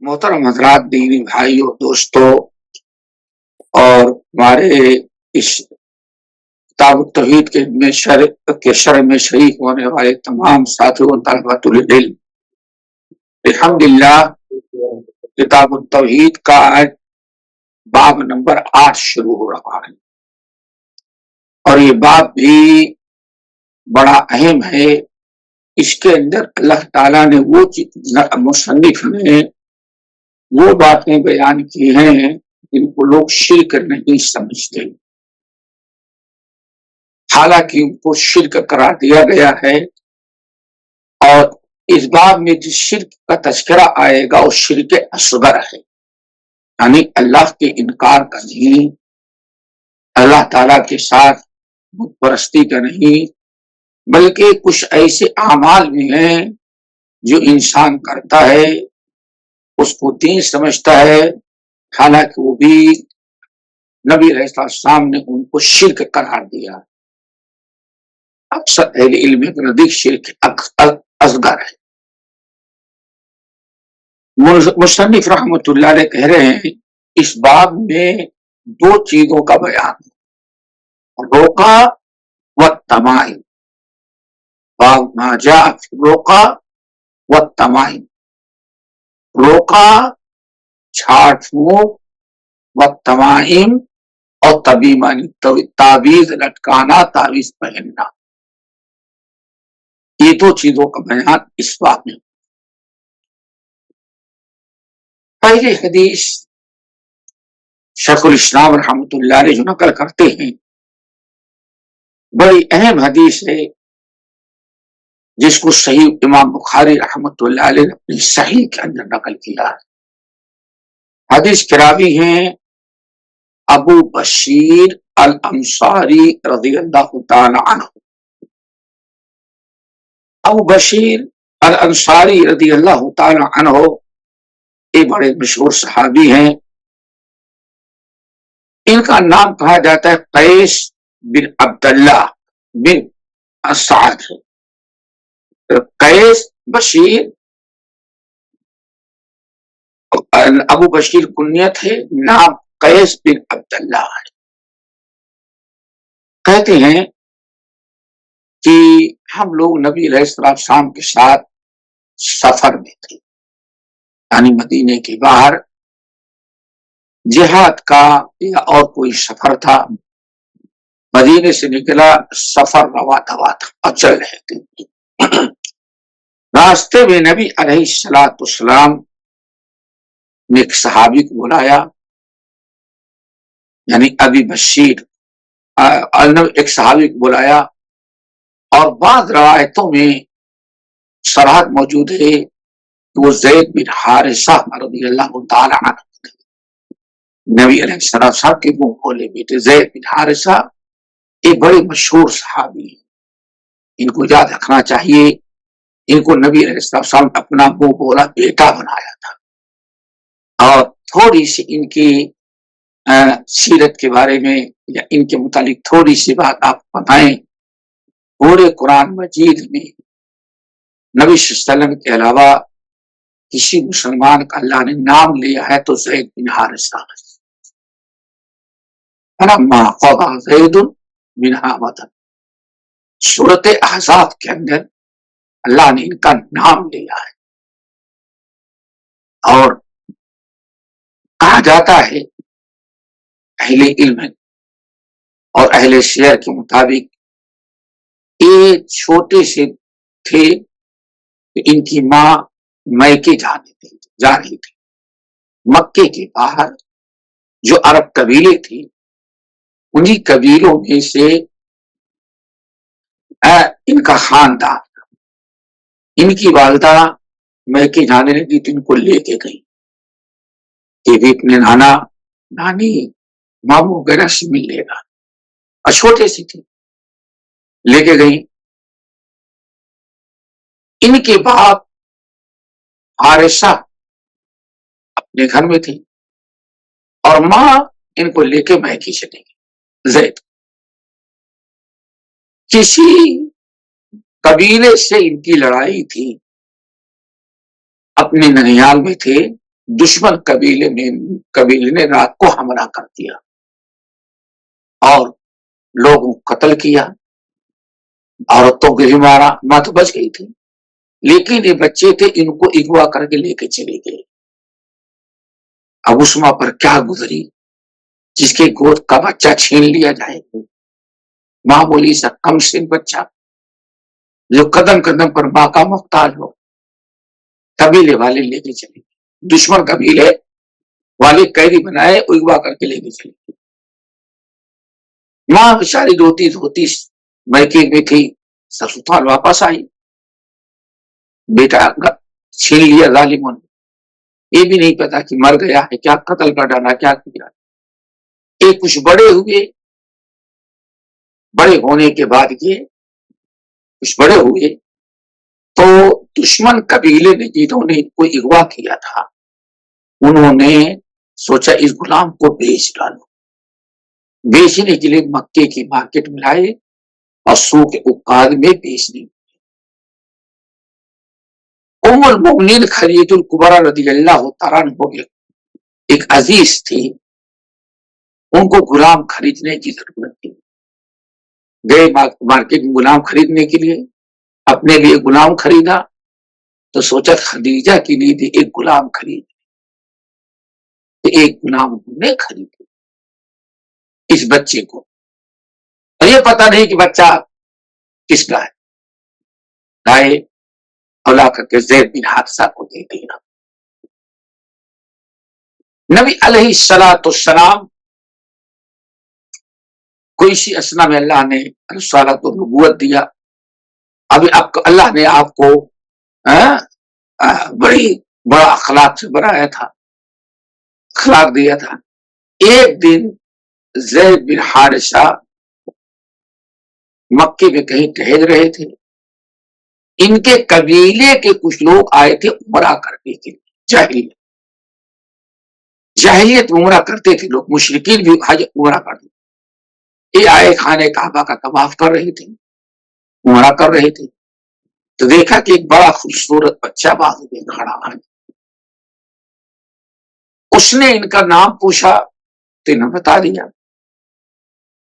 محترم حضرات، دینی بھائیوں، دوستوں اور ہمارے اس کتاب التوحید کے شرح میں شریک ہونے والے تمام ساتھیوں طلبۃ العلم، الحمدللہ کتاب التوحید کا آج باب نمبر 8 شروع ہو رہا ہے، اور یہ باب بھی بڑا اہم ہے۔ اس کے اندر اللہ تعالیٰ نے مصنف نے وہ باتیں بیان کی ہیں جن کو لوگ شرک نہیں سمجھتے، حالانکہ ان کو شرک قرار دیا گیا ہے۔ اور اس باب میں جس شرک کا تذکرہ آئے گا وہ شرک اصغر ہے، یعنی اللہ کے انکار کا نہیں، اللہ تعالیٰ کے ساتھ بت پرستی کا نہیں، بلکہ کچھ ایسے اعمال بھی ہیں جو انسان کرتا ہے، اس کو دین سمجھتا ہے، حالانکہ وہ بھی نبی علیہ السلام نے ان کو شرک قرار دیا۔ اکثر اہل علم کے نزدیک شرک اصغر ہے۔ مصنف رحمۃ اللہ علیہ کہہ رہے ہیں اس باب میں دو چیزوں کا بیان ہے، روقہ و تمائم، باب ما جاء فی الروقہ و تمائم۔ روقہ جھاڑ پھونک، و تمائم اور تعویذ لٹکانا، تعویذ پہننا، یہ دو چیزوں کا بیان اس باب میں۔ پہلی حدیث شیخ الاسلام رحمۃ اللہ علیہ جو نقل کرتے ہیں، بڑی اہم حدیث ہے، جس کو صحیح امام بخاری رحمۃ اللہ علیہ نے اپنی صحیح کے اندر نقل کیا ہے۔ حدیث کے راوی ہیں ابو بشیر الانصاری رضی اللہ تعالی عنہ۔ ابو بشیر الانصاری رضی اللہ تعالی عنہ یہ بڑے مشہور صحابی ہیں۔ ان کا نام کہا جاتا ہے قیس بن عبداللہ بن اسعد ہے۔ قیس بشیر، ابو بشیر کنیت ہے، نام قیس بن عبداللہ ہے۔ کہتے ہیں کہ ہم لوگ نبی علیہ السلام کے ساتھ سفر میں تھے، یعنی مدینے کے باہر جہاد کا یا اور کوئی سفر تھا، مدینے سے نکلا، سفر روا دوا تھا اور چل رہے تھے۔ راستے میں نبی علیہ السلام نے ایک صحابی کو بلایا، یعنی ابی بشیر ایک صحابی کو بلایا، اور بعض روایتوں میں صراحت موجود ہے کہ وہ زید بن حارثہ رضی اللہ تعالی عنہ تھے۔ نبی علیہ السلام کے منہ کھولے بیٹے زید بن حارثہ ایک بڑے مشہور صحابی ہیں، ان کو یاد رکھنا چاہیے۔ ان کو نبی علیہ السلام اپنا منہ بولا بیٹا بنایا تھا۔ اور تھوڑی سی ان کی سیرت کے بارے میں یا ان کے متعلق تھوڑی سی بات آپ بتائیں۔ پورے قرآن مجید میں نبی صلی اللہ علیہ وسلم کے علاوہ کسی مسلمان کا اللہ نے نام لیا ہے تو زید بن حارثہ۔ فلما قضى زید منها وطن، سورۃ احزاب کے اندر اللہ نے ان کا نام لیا ہے۔ اور کہا جاتا ہے اہل علم اور اہل سیر کے مطابق یہ چھوٹے سے تھے کہ ان کی ماں میکے جا رہی تھی۔ مکے کے باہر جو عرب قبیلے تھے، انہی قبیلوں میں سے ان کا خاندان، ان کی والدہ میکے جانے لگی تو ان کو لے کے گئی کہ بھی اپنے نانا نانی ماموں وغیرہ سے مل لے گا، اور چھوٹے سے تھے، لے کے گئی۔ ان کے باپ حارثہ اپنے گھر میں تھے، اور ماں ان کو لے کے میکے چلے گئی۔ زید کسی قبیلے سے ان کی لڑائی تھی، اپنے ننیال میں تھے، دشمن قبیلے نے رات کو حملہ کر دیا اور لوگوں کو قتل کیا، عورتوں کو بھی مارا، ماں تو بچ گئی تھی، لیکن یہ بچے تھے، ان کو اغوا کر کے لے کے چلے گئے۔ اب اس ماں پر کیا گزری جس کے گود کا بچہ چھین لیا جائے گا؟ ماں بولی سا کم سن بچہ جو قدم قدم پر ماں کا محتاج ہو، قبیلے والے لے کے چلے گئے، دشمن قبیلے والے قیدی بنائے، اغوا کر کے لے کے چلے گئے۔ ماں بیچاری روتی دھوتی میکے میں تھی، سسرال واپس آئی، بیٹا چھین لیا ظالموں نے، یہ بھی نہیں پتا کہ مر گیا ہے کیا، قتل کر ڈالا کیا کیا۔ ایک کچھ بڑے ہوئے، بڑے ہونے کے بعد یہ کچھ بڑے ہوئے تو دشمن قبیلے نے جنہوں نے ان کو اغوا کیا تھا، انہوں نے سوچا اس غلام کو بیچ ڈالو، بیچنے کے لیے مکے کی مارکیٹ میں لائے اور سوق عکاظ میں بیچنے۔ ام المؤمنین خدیجہ الکبریٰ رضی اللہ تعالیٰ عنہ ایک عزیز تھی، ان کو غلام خریدنے کی ضرورت تھی، گئے مارکیٹ میں غلام خریدنے کے لیے، اپنے لیے غلام خریدا تو سوچا خدیجہ کے لیے بھی ایک غلام خرید، ایک غلام نے خریدا اس بچے کو، اور یہ پتا نہیں کہ بچہ کس کا ہے، لائے اولا کر کے زید بن حارثہ کو دے دیا۔ نبی علیہ السلام کوئی سی اسنا میں اللہ نے رسالت و نبوت دیا، ابھی اللہ نے آپ کو بڑا اخلاق سے بنایا تھا، اخلاق دیا تھا۔ ایک دن زید بن حارثہ مکے میں کہیں ٹہل رہے تھے، ان کے قبیلے کے کچھ لوگ آئے تھے عمرہ کرنے کے لیے، جاہلیت عمرہ کرتے تھے لوگ، مشرکین بھی حج عمرہ کرتے تھے، یہ آئے خانہ کعبہ کا طواف کر رہے تھے، عمرہ کر رہے تھے، تو دیکھا کہ ایک بڑا خوبصورت بچہ بازو میں کھڑا ہے، اس نے ان کا نام پوچھا تو انہوں نے بتا دیا،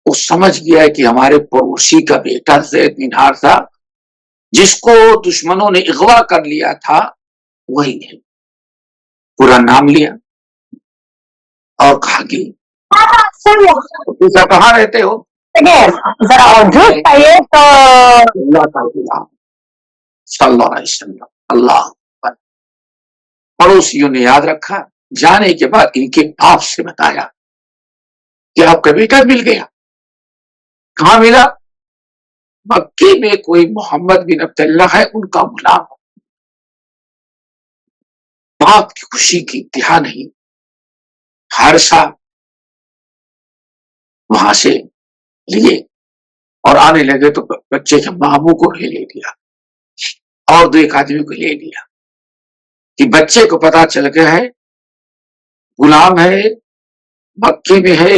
وہ سمجھ گیا کہ ہمارے پڑوسی کا بیٹا زید بن حارثہ جس کو دشمنوں نے اغوا کر لیا تھا وہی ہے، پورا نام لیا اور کہا کہ کہاں رہتے ہو؟ صلی اللہ علیہ وسلم، اللہ پڑوسیوں نے یاد رکھا، جانے کے بعد ان کے باپ سے بتایا کہ آپ کا بیٹا مل گیا۔ کہاں ملا؟ مکے میں کوئی محمد بن عبداللہ ہے، ان کا غلام۔ باپ کی خوشی کی انتہا نہیں، حارثہ وہاں سے لیے اور آنے لگے تو بچے کے ماموں کو لے لیا اور دو ایک آدمی کو لے لیا کہ بچے کو پتا چل گیا ہے غلام ہے، مکے میں ہے،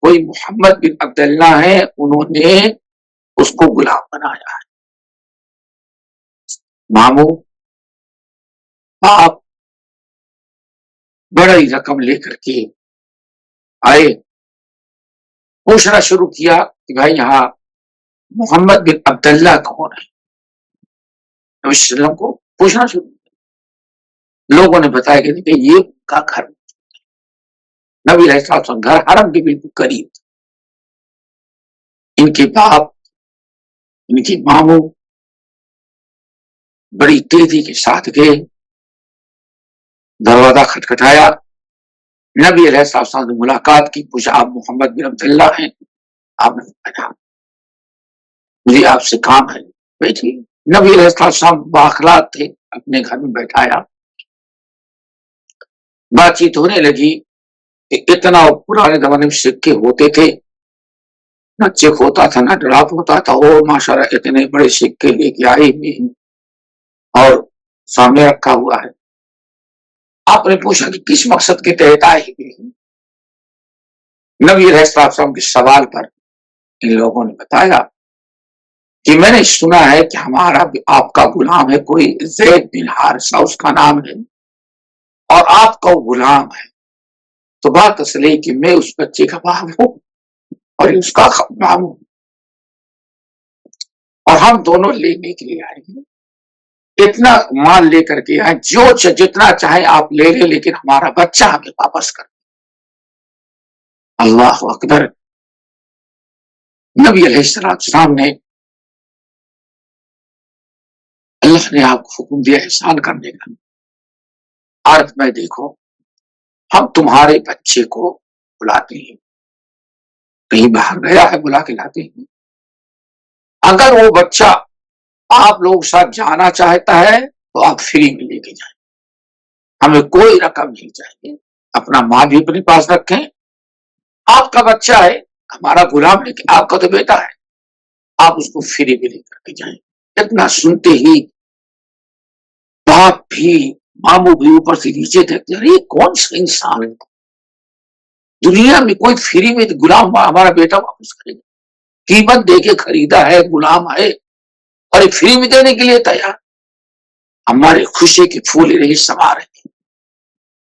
کوئی محمد بن عبداللہ ہے، انہوں نے اس کو غلام بنایا ہے۔ ماموں باپ بڑی رقم لے کر کے آئے، پوچھنا شروع کیا کہ بھائی یہاں محمد بن عبداللہ کون ہے، نبی صلی اللہ علیہ وسلم کو پوچھنا شروع کیا۔ لوگوں نے بتایا کہ یہ ان کا گھر، نبی علیہ السلام گھر حرم کے بالکل قریب، ان کے باپ ان کی ماموں بڑی تیزی کے ساتھ گئے، دروازہ کھٹکھٹایا، نبی علیہ السلام نے ملاقات کی، پوچھا آپ محمد بن عبداللہ ہیں؟ آپ نے بتایا مجھے آپ سے کام ہے، بیٹھی۔ نبی علیہ السلام بااخلاق تھے، اپنے گھر میں بیٹھایا، بات چیت ہونے لگی کہ اتنا پرانے زمانے میں سکے ہوتے تھے، نہ چیک ہوتا تھا نہ ڈراپ ہوتا تھا، وہ ماشاءاللہ اتنے بڑے سکے لے کے آئے بھی اور سامنے رکھا ہوا ہے۔ آپ نے پوچھا کہ کس مقصد کے تحت آئے ہوئے ہیں؟ نبی علیہ السلام کے سوال پر ان لوگوں نے بتایا کہ میں نے سنا ہے کہ ہمارا آپ کا غلام ہے کوئی زید بن حارثہ اس کا نام ہے، اور آپ کا وہ غلام ہے، تو بات اصل ہے کہ میں اس بچے کا باپ ہوں اور اس کا غلام ہوں، اور ہم دونوں لینے کے لیے آئے ہیں، اتنا مال لے کر کے آئے، جتنا چاہے آپ لے لیں، لیکن ہمارا بچہ ہمیں واپس کر۔ اللہ اکبر۔ نبی علیہ السلام نے، اللہ نے آپ کو حکم دیا احسان کرنے کا، عرض میں دیکھو ہم تمہارے بچے کو بلاتے ہیں، کہیں باہر گیا ہے بلا کے لاتے ہیں، اگر وہ بچہ آپ لوگ ساتھ جانا چاہتا ہے تو آپ فری میں لے کے جائیں، ہمیں کوئی رقم نہیں چاہیے، اپنا ماں بھی اپنے پاس رکھیں، آپ کا بچہ ہے ہمارا غلام، لیکن آپ کا تو بیٹا ہے، آپ اس کو فری میں لے کر کے جائیں۔ اتنا سنتے ہی باپ بھی ماموں بھی اوپر سے نیچے دیکھتے ہیں، یہ کون سا انسان ہے، دنیا میں کوئی فری میں غلام ہمارا بیٹا واپس کرے گا؟ قیمت دے کے خریدا ہے، غلام ہے، اور ایک فری میں دینے کے لیے تیار۔ ہمارے خوشی کے پھول رہی سما رہے ہیں،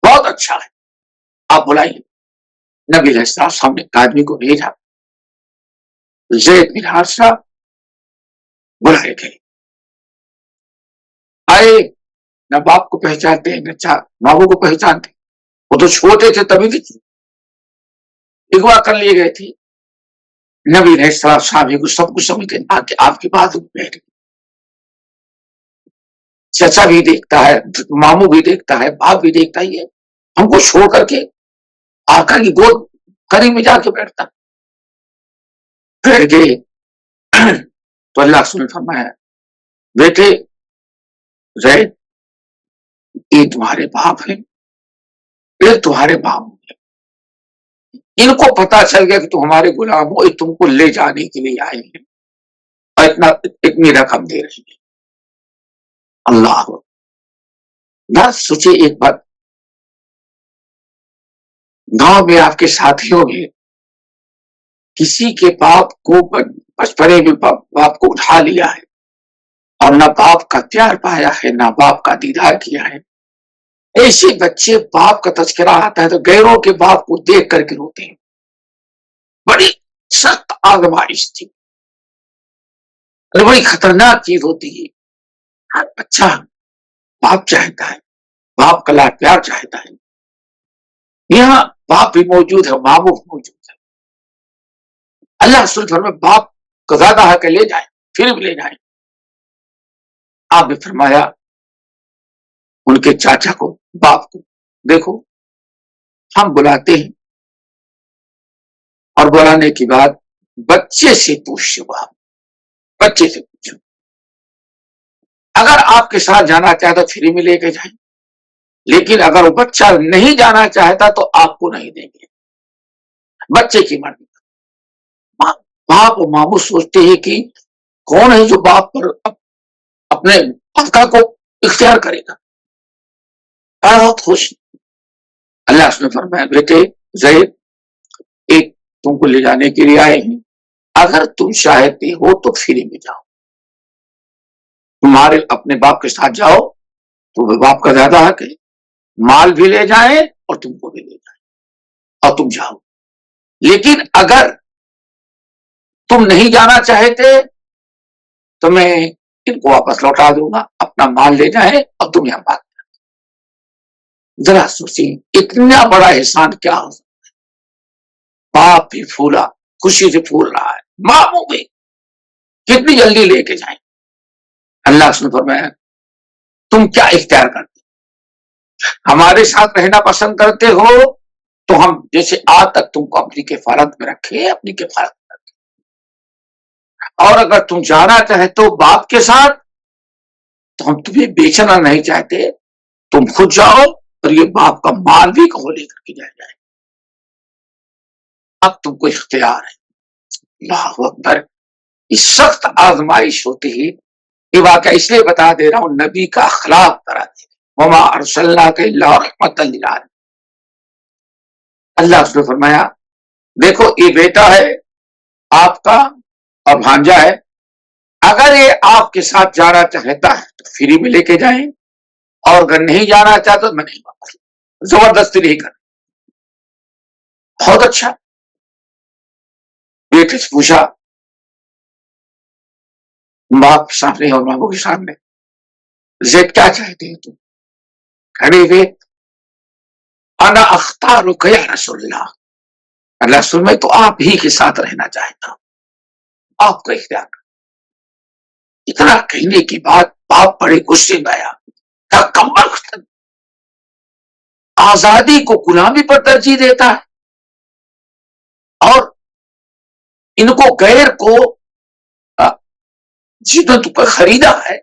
بہت اچھا ہے، آپ بلائیے۔ نبی علیہ السلام نے آدمی کو بھیجا، زید بن حارثہ بلائے گئے، آئے، نہ باپ کو پہچانتے ہیں نہ ماموں کو پہچانتے، وہ تو چھوٹے تھے تبھی تو اغوا کر لیے گئے تھے۔ نبی علیہ السلام کو سب کچھ سمجھتے ہیں کہ آپ کے بعد بیٹھ گئے، چچا بھی دیکھتا ہے، ماموں بھی دیکھتا ہے، باپ بھی دیکھتا ہی ہے، ہم کو چھوڑ کر کے آقا کی گود قریب میں جا کے بیٹھتا، بیٹھ گئے تو اللہ رسول نے فرمایا، بیٹے زید، یہ تمہارے باپ ہیں، یہ تمہارے باپ ہیں، ان کو پتا چل گیا کہ تم ہمارے غلام ہو، تم کو لے جانے کے لیے آئے ہیں اور اتنی رقم دے رہے ہیں۔ اللہ نہ سوچے ایک بات، گاؤں میں آپ کے ساتھیوں میں کسی کے باپ کو بچپنے میں باپ کو اٹھا لیا ہے اور نہ باپ کا پیار پایا ہے نہ باپ کا دیدار کیا ہے، ایسے بچے باپ کا تذکرہ آتا ہے تو غیروں کے باپ کو دیکھ کر کے روتے ہیں، بڑی سخت آزمائش تھی، بڑی خطرناک چیز ہوتی ہے۔ ہر بچہ باپ چاہتا ہے، باپ کا لاڈ پیار چاہتا ہے، یہاں باپ بھی موجود ہے، ماموں بھی موجود ہے، اللہ رسول فرمائے باپ کو زیادہ ہے کہ لے جائیں، پھر بھی لے جائیں۔ آپ نے فرمایا ان کے چاچا کو، باپ کو، دیکھو ہم بلاتے ہیں اور بلانے کے بعد بچے سے پوچھو، باپ بچے سے پوچھو، اگر آپ کے ساتھ جانا چاہتا فری میں لے کے جائیں، لیکن اگر وہ بچہ نہیں جانا چاہتا تو آپ کو نہیں دیں گے، بچے کی مرضی۔ باپ اور ماموں سوچتے ہیں کہ کون ہے جو باپ پر اپنے آقا کو اختیار کرے گا، بہت خوش۔ اللہ نے فرمایا بیٹے زید، ایک تم کو لے جانے کے لیے آئے ہیں، اگر تم چاہتے ہو تو فری میں جاؤ، تمہارے اپنے باپ کے ساتھ جاؤ تو باپ کا زیادہ حق ہے، مال بھی لے جائیں اور تم کو بھی لے جائیں اور تم جاؤ، لیکن اگر تم نہیں جانا چاہتے تو میں ان کو واپس لوٹا دوں گا، اپنا مال لے جائیں اور تم یہاں بات کریں۔ ذرا سوچیں اتنا بڑا احسان کیا ہو سکتا ہے، باپ بھی پھولا، خوشی سے پھول رہا ہے، ماموں بھی کتنی جلدی لے کے جائیں۔ اللہ نے فرمایا تم کیا اختیار کرتے، ہمارے ساتھ رہنا پسند کرتے ہو تو ہم جیسے آج تک تم کو اپنی کفالت میں رکھے، اپنی کفالت میں رکھے، اور اگر تم جانا چاہتے ہو باپ کے ساتھ تو ہم تمہیں بیچنا نہیں چاہتے، تم خود جاؤ اور یہ باپ کا مال بھی کہو لے کر کے جائے، اب تم کو اختیار ہے۔ اللہ اکبر، یہ سخت آزمائش ہوتی ہے، یہ واقعہ اس لیے بتا دے رہا ہوں نبی کا اخلاق کرا دے، وما ارسلناک الا رحمۃ للعالمین۔ اللہ اس نے فرمایا دیکھو یہ بیٹا ہے آپ کا اور بھانجا ہے، اگر یہ آپ کے ساتھ جانا چاہتا ہے تو فری میں لے کے جائیں، اور اگر نہیں جانا چاہتا تو میں نہیں واپس۔ زبردستی نہیں کرنی. بہت اچھا. بیٹے سے پوچھا باپ کے سامنے اور بابو کے سامنے, زید کیا چاہتے ہیں تم؟ کھڑے ہوئے, انا اختارک یا رسول اللہ, اللہ رسول میں تو آپ ہی کے ساتھ رہنا چاہتا ہوں, آپ کا اختیار. اتنا کہنے کی بات باپ بڑے غصے میں آیا. کم وقت آزادی کو غلامی پر ترجیح دیتا ہے, اور ان کو غیر کو جنہوں نے خریدا ہے,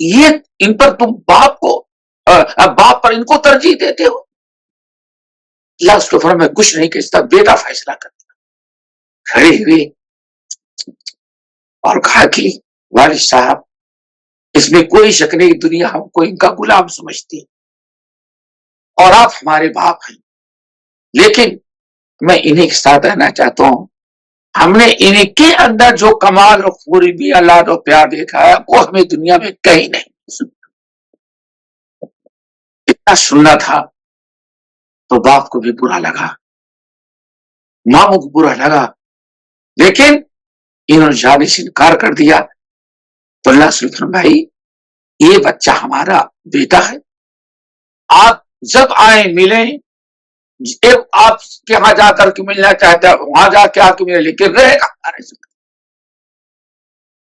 یہ ان پر تم باپ پر ان کو ترجیح دیتے ہو. اللہ اس کے فرمان میں کچھ نہیں کہ اس کا بیٹا فیصلہ کرتا. کھڑے ہوئے اور کہا کہ والد صاحب, اس میں کوئی شک نہیں, دنیا ہم کو ان کا غلام سمجھتی اور آپ ہمارے باپ ہیں, لیکن میں انہیں کے ساتھ رہنا چاہتا ہوں. ہم نے انہیں کے اندر جو کمال اور خوبی بھی اللہ اور پیار دیکھا ہے وہ ہمیں دنیا میں کہیں نہیں. اتنا سننا تھا تو باپ کو بھی برا لگا, ماموں کو برا لگا, لیکن انہوں نے جانے سے انکار کر دیا. تو اللہ سے فرمائی یہ بچہ ہمارا بیٹا ہے, آپ جب آئیں ملیں, آپ کے یہاں جا کر کے ملنا چاہتا ہے وہاں جا کے آ کے ملے, لیکن رہے گا ہمارے ساتھ.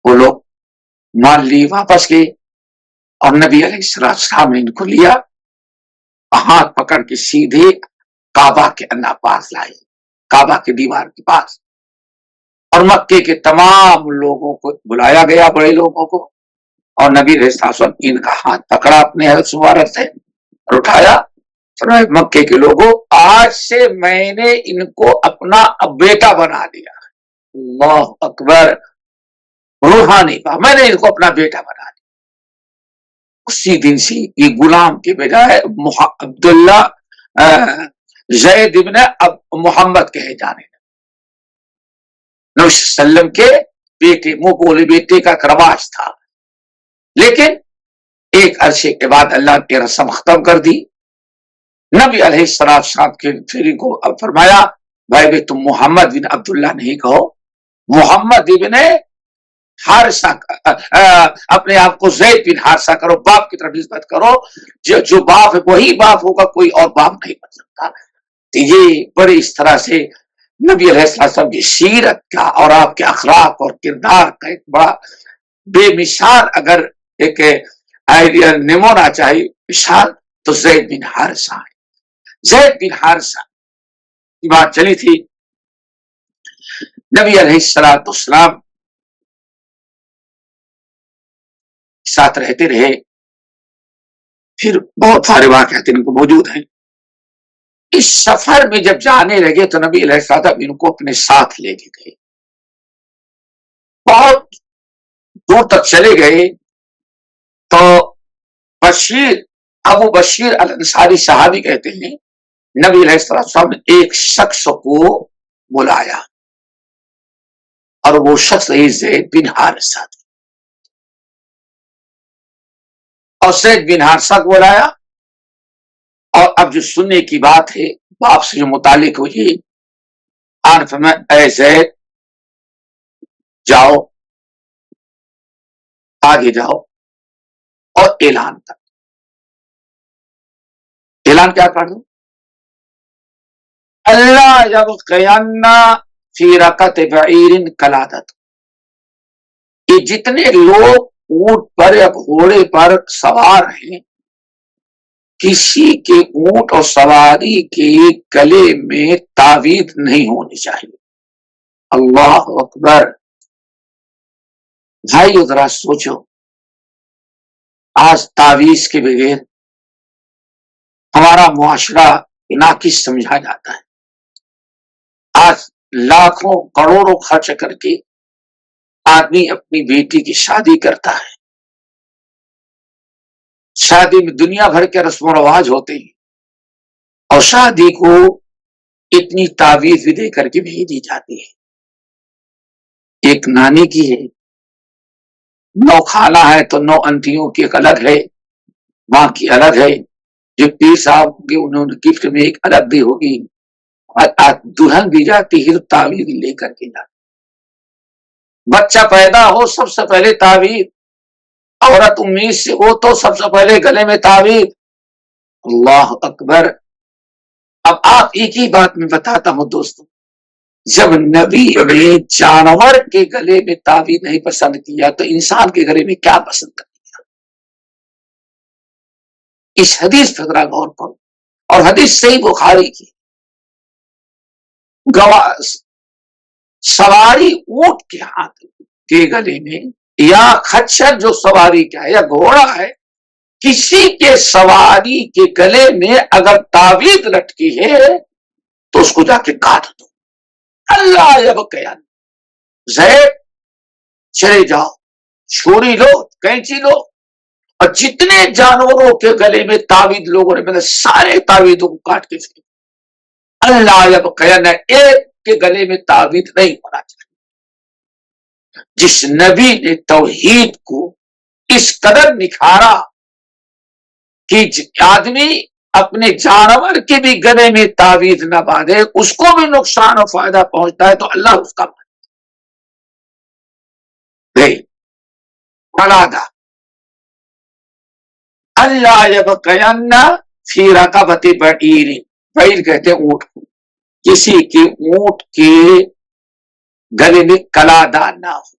وہ لوگ مان لی, واپس گئے, اور نبی علیہ السلام نے ان کو لیا, ہاتھ پکڑ کے سیدھے کعبہ کے اندر پاس لائے, کعبہ کے دیوار کے پاس, اور مکے کے تمام لوگوں کو بلایا گیا, بڑے لوگوں کو, اور نبی علیہ السلام ان کا ہاتھ پکڑا اپنے مبارک سے اور اٹھایا. مکے کے لوگوں, آج سے میں نے ان کو اپنا بیٹا بنا دیا. اللہ اکبر, روحانی بات, میں نے ان کو اپنا بیٹا بنا دیا. اسی دن سے یہ غلام کے بجائے عبداللہ زید ابن محمد کہے جانے لگے. نبی صلی اللہ علیہ وسلم کے بیٹے, منہ بولے بیٹے کا رواج تھا, لیکن ایک عرصے کے بعد اللہ نے رسم ختم کر دی. نبی علیہ السلام کے پھر کو فرمایا بھائی تم محمد بن عبداللہ نہیں کہو, محمد ابن حارثہ, اپنے آپ کو زید بن حارثہ کرو, باپ کی طرف نسبت کرو. جو باپ ہے وہی باپ ہوگا, کوئی اور باپ نہیں بن سکتا. یہ بڑے اس طرح سے نبی علیہ السلام کی سیرت کا اور آپ کے اخلاق اور کردار کا ایک بڑا بے مثال اگر ایک آئیڈیا نمونہ چاہیے مثال تو زید بن حارثہ ہے. زید بن حارثہ کی بات چلی تھی, نبی علیہ السلام ساتھ رہتے رہے. پھر بہت سارے واقعات ان کو موجود ہیں. اس سفر میں جب جانے لگے تو نبی علیہ السلام ان کو اپنے ساتھ لے کے گئے. بہت دور تک چلے گئے تو ابو بشیر الانصاری صحابی کہتے ہیں نبی علیہ السلام نے ایک شخص کو بلایا, اور وہ شخص زید بن حارثہ تھا. اور زید بن حارثہ کو بلایا, اور اب جو سننے کی بات ہے باپ سے جو متعلق ہو, یہ اے زید جاؤ, آگے جاؤ اور اعلان کر. اعلان کیا کر دو, اللہ یبقین فی رکعت بعیر کلادت, کہ جتنے لوگ اونٹ پر یا گھوڑے پر سوار ہیں, کسی کے اونٹ اور سواری کے گلے میں تعویذ نہیں ہونی چاہیے. اللہ اکبر. بھائی ذرا سوچو, آج تعویذ کے بغیر ہمارا معاشرہ ناقص سمجھا جاتا ہے. آج لاکھوں کروڑوں خرچ کر کے آدمی اپنی بیٹی کی شادی کرتا ہے. شادی میں دنیا بھر کے رسم و رواج ہوتے ہیں, اور شادی کو اتنی تعویذ بھی دے کر کے بھیجی جاتی ہے. ایک نانی کی ہے, 9 خالہ ہے تو 9 انٹیوں کی ایک الگ ہے, ماں کی الگ ہے. جو پیر صاحب کے انہوں نے گفٹ میں ایک الگ بھی ہوگی، دلہن بھی جاتی ہے تو تعویذ لے کر کے جاتی، بچہ پیدا ہو سب سے پہلے تعویذ، عورت امید سے ہو تو سب سے پہلے گلے میں تعویذ۔ اللہ اکبر۔ اب آپ ایک ہی بات میں بتاتا ہوں دوستوں، جب نبی نے جانور کے گلے میں تعویذ نہیں پسند کیا تو انسان کے گلے میں کیا پسند کر دیا؟ اس حدیث پر ذرا غور کرو، اور حدیث صحیح بخاری کی، سواری اونٹ کے ہاتھ کے گلے میں، یا خچر جو سواری کا ہے یا گھوڑا ہے، کسی کے سواری کے گلے میں اگر تعویذ لٹکی ہے تو اس کو جا کے کاٹ دو۔ اللہ یبقیان، زید چلے جاؤ، چھری لو، کینچی لو، اور جتنے جانوروں کے گلے میں تعویذ لوگوں نے مطلب سارے تعویذوں کو کاٹ کے پھینک، اللہ یبقیان، ایک کے گلے میں تعویذ نہیں ہونا چاہیے۔ جس نبی نے توحید کو اس قدر نکھارا کہ آدمی اپنے جانور کے بھی گلے میں تعویذ نہ باندھے، اس کو بھی نقصان اور فائدہ پہنچتا ہے تو اللہ اس کا فلادا اللہ یبقین فی رقبۃ بعیر، بعیر کہتے ہیں اونٹ کو، کسی کے اونٹ کے گلے میں کلادہ نہ ہو،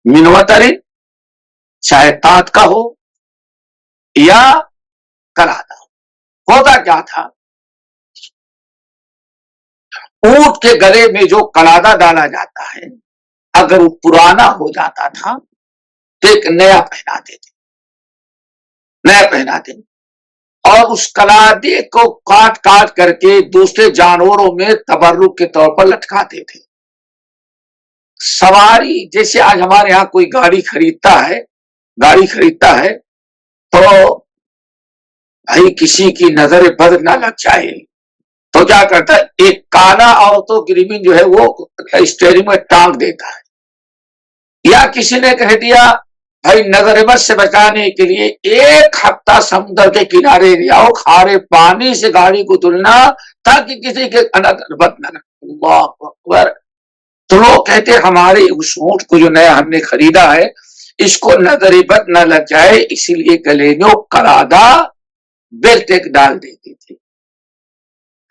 من وتر، چاہے تانت کا ہو یا کلادہ ہو۔ ہوتا کیا تھا، اونٹ کے گلے میں جو کلادہ ڈالا جاتا ہے اگر وہ پرانا ہو جاتا تھا تو ایک نیا پہناتے تھے، نیا پہناتے، اور اس کلادے کو کاٹ کاٹ کر کے دوسرے جانوروں میں تبرک کے طور پر لٹکاتے تھے۔ سواری جیسے آج ہمارے ہاں کوئی گاڑی خریدتا ہے تو بھائی کسی کی نظر بد نہ لگ جائے تو کیا کرتا ہے، ایک کالا عورتوں کی ربن جو ہے وہ اسٹیئرنگ میں ٹانگ دیتا ہے، یا کسی نے کہہ دیا بھائی نظر بد سے بچانے کے لیے ایک ہفتہ سمندر کے کنارے جاؤ، کھارے پانی سے گاڑی کو دھلنا تاکہ کسی کے نظر بد نہ لگے۔ اللہ اکبر۔ تو وہ کہتے ہمارے اس اونٹ کو جو نیا ہم نے خریدا ہے اس کو نظر بد نہ لگ جائے، اسی لیے گلے میں کلادہ بیلٹ ایک ڈال دیتے تھے،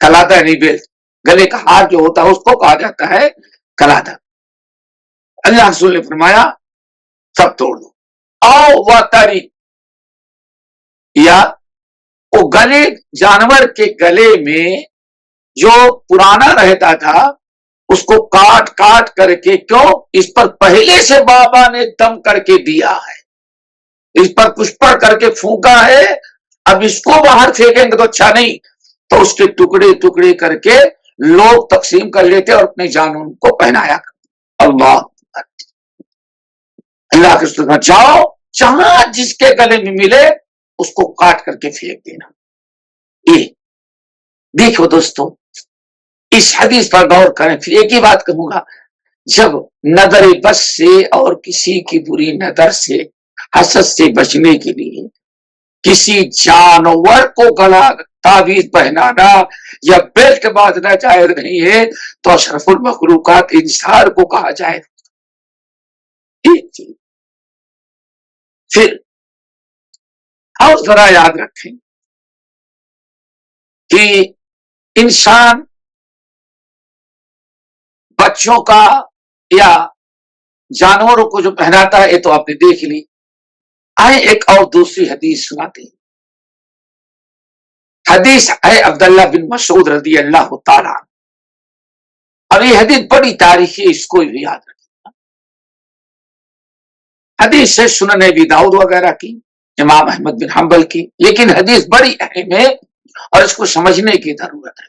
کلادہ نہیں بیلٹ، گلے کا ہار جو ہوتا ہے اس کو کہا جاتا ہے کلادہ۔ اللہ رسول نے فرمایا سب توڑ دو، او وتری، یا وہ گلے جانور کے گلے میں جو پرانا رہتا تھا اس کو کاٹ کاٹ کر کے، کیوں، اس پر پہلے سے بابا نے دم کر کے دیا ہے، اس پر کچھ پڑ کر کے پھونکا ہے، اب اس کو باہر پھینکیں گے تو اچھا نہیں، تو اس کے ٹکڑے ٹکڑے کر کے لوگ تقسیم کر لیتے اور اپنے جانوں کو پہنایا کرتے۔ اللہ اللہ کے رسول جاؤ، جہاں جس کے گلے میں ملے اس کو کاٹ کر کے پھینک دینا۔ یہ دیکھو دوستو، اس حدیث پر غور کریں۔ پھر ایک ہی بات کہوں گا، جب نظر بس سے اور کسی کی بری نظر سے، حسد سے بچنے کے لیے کسی جانور کو گلا تعویذ پہنانا یا بیلٹ باندھنا جائز نہیں ہے تو اشرف المخلوقات انسان کو کہا جائے۔ پھر اور ذرا یاد رکھیں کہ انسان بچوں کا یا جانوروں کو جو پہناتا ہے یہ تو آپ نے دیکھ لی، آئے ایک اور دوسری حدیث سناتے ہیں۔ حدیث ہے عبداللہ بن مسعود رضی اللہ تعالیٰ، اور یہ حدیث بڑی تاریخی ہے، اس کو بھی یاد رکھیں۔ حدیث ہے سنن ابی داؤد وغیرہ کی، امام احمد بن حنبل کی، لیکن حدیث بڑی اہم ہے اور اس کو سمجھنے کی ضرورت ہے۔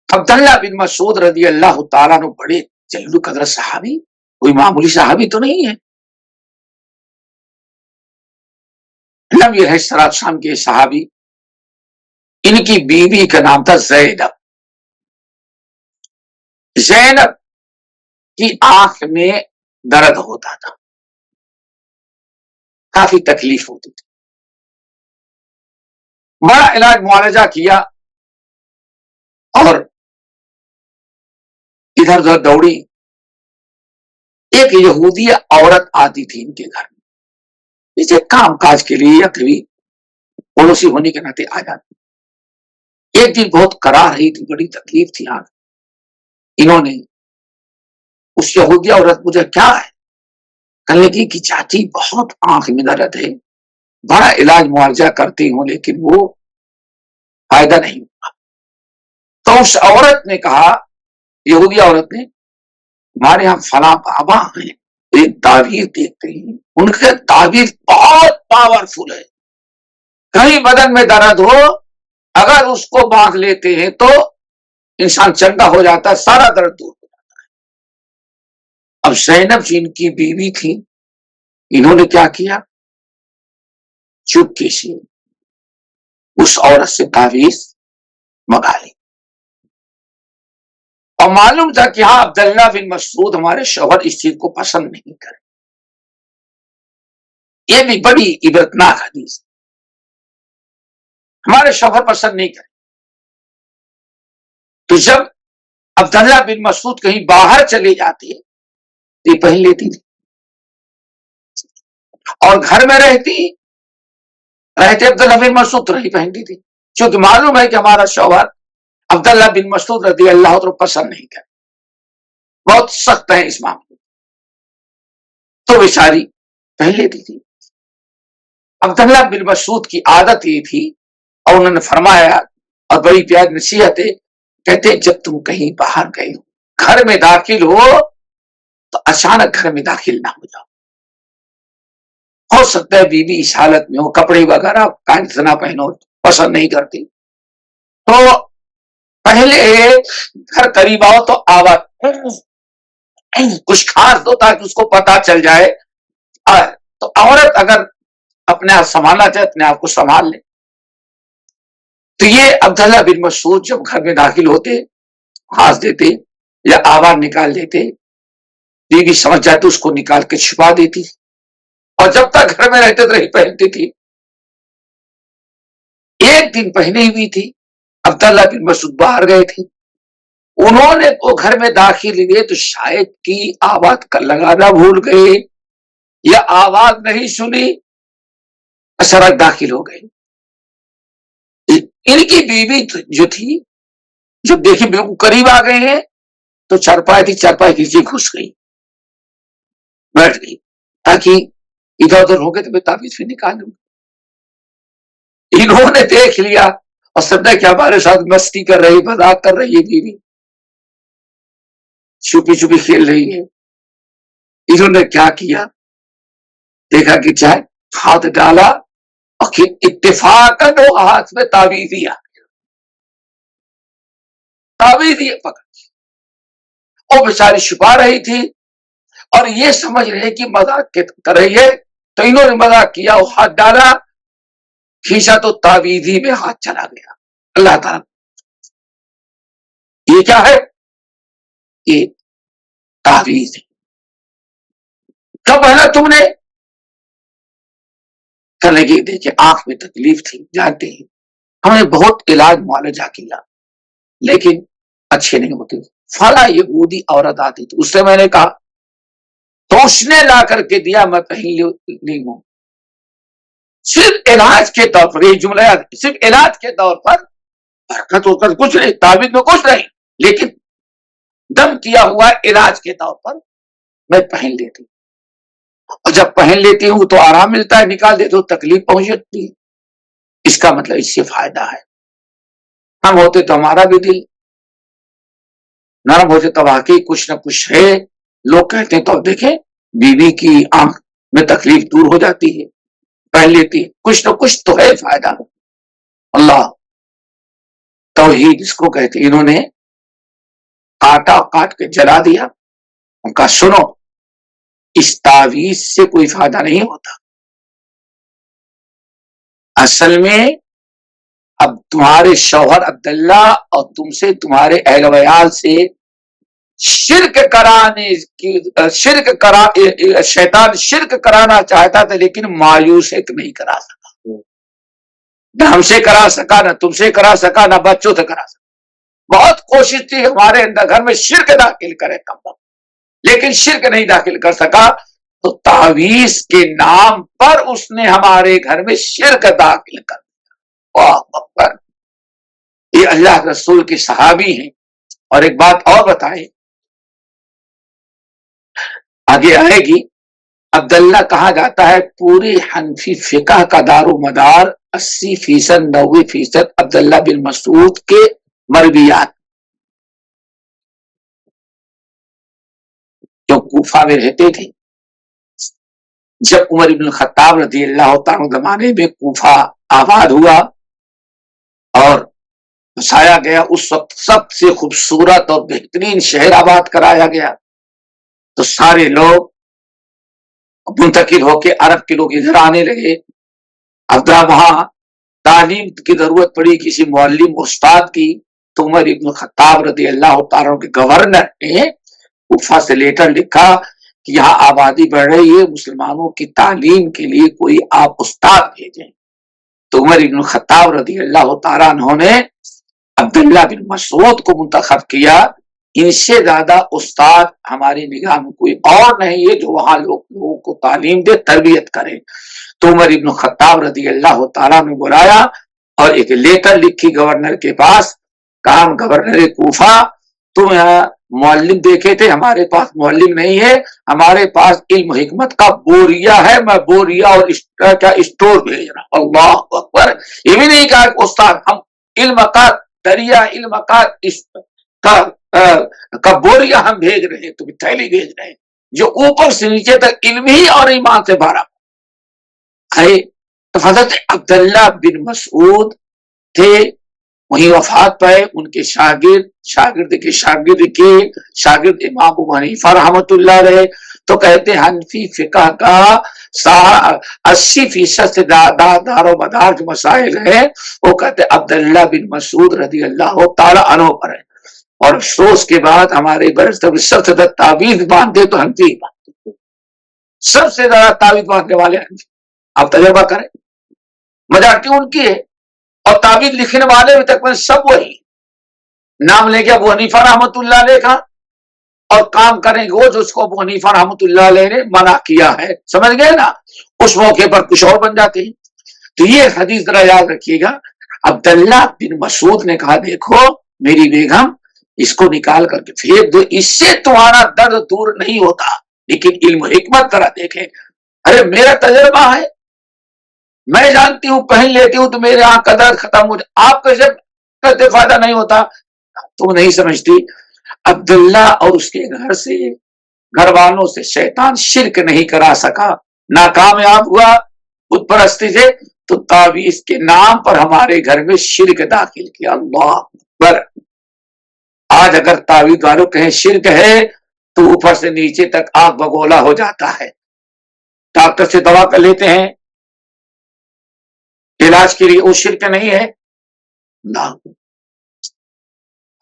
عبداللہ بن مسعود رضی اللہ تعالیٰ نے بڑے جلیل القدر صحابی، کوئی معمولی صحابی تو نہیں ہے، نبی علیہ السلام کے صحابی، ان کی بیوی کا نام تھا زینب۔ زینب کی آنکھ میں درد ہوتا تھا، کافی تکلیف ہوتی تھی. بڑا علاج معالجہ کیا اور ادھر ادھر دوڑی. ایک یہودی عورت آتی تھی ان کے گھر میں, اسے کام کاج کے لیے یا کبھی پڑوسی ہونے کے ناطے آ جاتی. ایک دن بہت کرا رہی تھی, بڑی تکلیف تھی. آج انہوں نے اس یہودی عورت مجھے کیا ہے کہنے لگی کہ چاچی بہت آنکھ میں درد ہے, بڑا علاج معالجہ کرتی ہوں لیکن وہ فائدہ نہیں ہوا. تو اس عورت نے کہا, یہودی عورت نے, ہمارے یہاں فلاں بابا ہیں, ایک تعویذ دیکھتے ہیں, ان کے تعویذ بہت پاورفل ہے, کہیں بدن میں درد ہو اگر اس کو باندھ لیتے ہیں تو انسان چنگا ہو جاتا ہے, سارا درد دور ہو جاتا ہے. اب زینب جن کی بیوی تھی, انہوں نے کیا کیا, چپکے سے اس عورت سے تعویذ منگا لی. اور معلوم تھا کہ ہاں عبداللہ بن مسعود ہمارے شوہر اس چیز کو پسند نہیں کرے. یہ بھی بڑی عبرتناک حدیث, ہمارے شوہر پسند نہیں کرے. تو جب عبداللہ بن مسعود کہیں باہر چلے جاتے تو یہ پہن لیتی تھی, اور گھر میں رہتے عبداللہ بن مسعود نہیں پہنتی تھی, کیونکہ معلوم ہے کہ ہمارا شوہر عبداللہ بن مسعود رضی اللہ عنہ پسند نہیں کرے, بہت سخت ہے اس معاملے میں. تو بیچاری پہن لیتی تھی. عبداللہ بن مسعود کی عادت یہ تھی, اور انہوں نے فرمایا, اور بڑی پیاری نصیحت ہے, کہتے جب تم کہیں باہر گئے ہو, گھر میں داخل ہو تو اچانک گھر میں داخل نہ ہو جاؤ. ہو سکتا ہے بیوی اس حالت میں ہو, کپڑے وغیرہ کائنت نہ پہنو, پسند نہیں کرتی, تو پہلے گھر قریب آؤ تو آواز کچھ خاص دو تاکہ اس کو پتا چل جائے. تو عورت اگر اپنے آپ سنبھالنا چاہے اپنے آپ کو سنبھال لے. تو یہ عبداللہ بن مسعود جب گھر میں داخل ہوتے, ہانس دیتے یا آواز نکال دیتے, بیوی سمجھ جاتی اس کو نکال کے چھپا دیتی, اور جب تک گھر میں رہتے تو نہیں پہنتی تھی. ایک دن پہنی ہوئی تھی, عبداللہ بن مسعود باہر گئے تھے, انہوں نے وہ گھر میں داخل ہوئے تو شاید کی آواز لگانا بھول گئے یا آواز نہیں سنی, اچانک داخل ہو گئے. ان کی بیوی جو تھی جب دیکھی بالکل قریب آ گئے ہیں تو چارپائی تھی, چارپائی کے نیچے گھس گئی, بیٹھ گئی, تاکہ ادھر ادھر ہو گئے تو میں تعویذ پھر نکال لوں. انہوں نے دیکھ لیا اور سمجھا کہ ہمارے ساتھ مستی کر رہی, مذاق کر رہی ہے بیوی, چھپی چھپی کھیل رہی ہے. انہوں نے کیا کیا, دیکھا کہ چاہے ہاتھ ڈالا اور پھر اتفاقاً وہ ہاتھ میں تعویذ دیا, تعویذ دیا پکڑ. وہ بیچاری چھپا رہی تھی اور یہ سمجھ رہے کہ مذاق کر رہی ہے, تو انہوں نے مذاق کیا, وہ ہاتھ ڈالا, کھینچا تو تعویذی میں ہاتھ چلا گیا. اللہ تعالیٰ یہ کیا ہے, یہ تعویذ ہے. کب پہنا تم نے, کرنے کی دیکھیں آنکھ میں تکلیف تھی, جانتے ہیں ہم نے بہت علاج معالجہ کیا لیکن اچھے نہیں ہوتے. فلاں یہودی عورت آتی تھی, اس سے میں نے کہا تو اس نے لا کر کے دیا, میں پہن لی ہوں, صرف علاج کے طور پر. یہ جملہ صرف علاج کے طور پر, برکت ہو کر کچھ نہیں, تعویذ میں کچھ نہیں, لیکن دم کیا ہوا علاج کے طور پر میں پہن لیتی ہوں, اور جب پہن لیتی ہوں تو آرام ملتا ہے, نکال دیتی ہوں تکلیف پہنچ جاتی ہے. اس کا مطلب اس سے فائدہ ہے. ہم ہوتے تو ہمارا بھی دل نرم ہوتے تو واقعی کچھ نہ کچھ ہے. لوگ کہتے ہیں تو اب دیکھیں بیوی کی آنکھ میں تکلیف دور ہو جاتی ہے, پہن لیتی ہے, کچھ نہ کچھ تو ہے فائدہ. اللہ توحید اس کو کہتے. انہوں نے کاٹا, کاٹ کے جلا دیا, ان کا سنو اس تعویذ سے کوئی فائدہ نہیں ہوتا. اصل میں اب تمہارے شوہر عبداللہ اور تم سے, تمہارے اہل ویال سے شرک کرانے کی شیطان شرک کرانا چاہتا تھا لیکن مایوس ایک نہیں کرا سکا، نہ ہم سے کرا سکا، نہ تم سے کرا سکا، نہ بچوں سے کرا سکا۔ بہت کوشش تھی ہمارے اندر گھر میں شرک داخل کرے کم، لیکن شرک نہیں داخل کر سکا، تو تعویذ کے نام پر اس نے ہمارے گھر میں شرک داخل کر دیا۔ اللہ اکبر! یہ اللہ کے رسول کے صحابی ہیں۔ اور ایک بات اور بتائیں، آگے آئے گی، عبداللہ کہا جاتا ہے پوری حنفی فقہ کا دار و مدار 80%، 90% عبداللہ بن مسعود کے مرویات، جو کوفہ میں رہتے تھے۔ جب عمر بن الخطاب رضی اللہ تعالی زمانے میں کوفہ آباد ہوا اور بسایا گیا، اس وقت سب سے خوبصورت اور بہترین شہر آباد کرایا گیا، تو سارے لوگ منتقل ہو کے عرب کے لوگ ادھر آنے لگے۔ اب وہاں تعلیم کی ضرورت پڑی کسی معلم استاد کی، تو عمر ابن خطاب رضی اللہ تعالیٰ کے گورنر نے کوفہ سے لیٹر لکھا کہ یہاں آبادی بڑھ رہی ہے، مسلمانوں کی تعلیم کے لیے کوئی آپ استاد بھیجیں۔ تو عمر ابن خطاب رضی اللہ تعالیٰ عنہ نے عبداللہ بن مسعود کو منتخب کیا، ان سے زیادہ استاد ہماری نگاہ میں کوئی اور نہیں ہے جو وہاں لوگوں کو تعلیم دے، تربیت کرے۔ تو عمر ابن خطاب رضی اللہ تعالیٰ نے بلایا اور ایک لیٹر لکھی گورنر کے پاس، کہا گورنر کوفہ، تم یہاں معلم دیکھے تھے، ہمارے پاس معلم نہیں ہے، ہمارے پاس علم حکمت کا بوریا ہے، میں بوریا اور کیا اسٹور بھیج رہا ہوں۔ اللہ اکبر! یہ بھی نہیں کہا کہ استاد ہم علم کا دریا، علم کا بوریا ہم بھیج رہے ہیں، تم تھیلی بھیج رہے ہیں جو اوپر سے نیچے تک علم ہی اور ایمان سے بھرا ہے۔ تو حضرت عبداللہ بن مسعود تھے، وہیں وفات پائے، ان کے شاگرد کے شاگرد امام ابو حنیفہ رحمۃ اللہ علیہ، تو کہتے ہیں حنفی فقہ کا 80% سے دار و مدار جو مسائل ہیں وہ کہتے ہیں عبداللہ بن مسعود رضی اللہ تعالی عنہ پر ہے۔ اور افسوس کے بعد ہمارے برسر سب سے زیادہ تعویذ باندھتے تو حنفی باندھتے، سب سے زیادہ تعویذ باندھنے والے حنفی۔ آپ تجربہ کریں، مجارٹی ان کی ہے، اور تعویذ لکھنے والے بھی تقریباً سب وہی نام لے کے ابو حنیفہ رحمۃ اللہ علیہ کا، اور کام کریں گے وہ جو اس کو ابو حنیفہ رحمۃ اللہ علیہ نے منع کیا ہے، سمجھ گئے نا، اس موقع پر کچھ اور بن جاتے ہیں۔ تو یہ حدیث ذرا یاد رکھیے گا، عبداللہ بن مسعود نے کہا دیکھو میری بیگم اس کو نکال کر کے پھینک دو، اس سے تمہارا درد دور نہیں ہوتا، لیکن علم حکمت طرح دیکھیں۔ ارے میرا تجربہ ہے، میں جانتی ہوں، پہن لیتی ہوں تو میرے یہاں کا درد ختم ہو جائے، آپ کیسے کرتے فائدہ نہیں ہوتا؟ تم نہیں سمجھتی۔ عبداللہ اور اس کے گھر والوں سے شیطان شرک نہیں کرا سکا، ناکامیاب ہوا بت پرستی سے، تو تعویذ کے نام پر ہمارے گھر میں شرک داخل کیا۔ اللہ اکبر! آج اگر تعویذ والوں کہیں شرک ہے تو اوپر سے نیچے تک آگ بگولا ہو جاتا ہے۔ ڈاکٹر سے دوا کر لیتے ہیں علاج کے لیے، وہ شرک نہیں ہے نا۔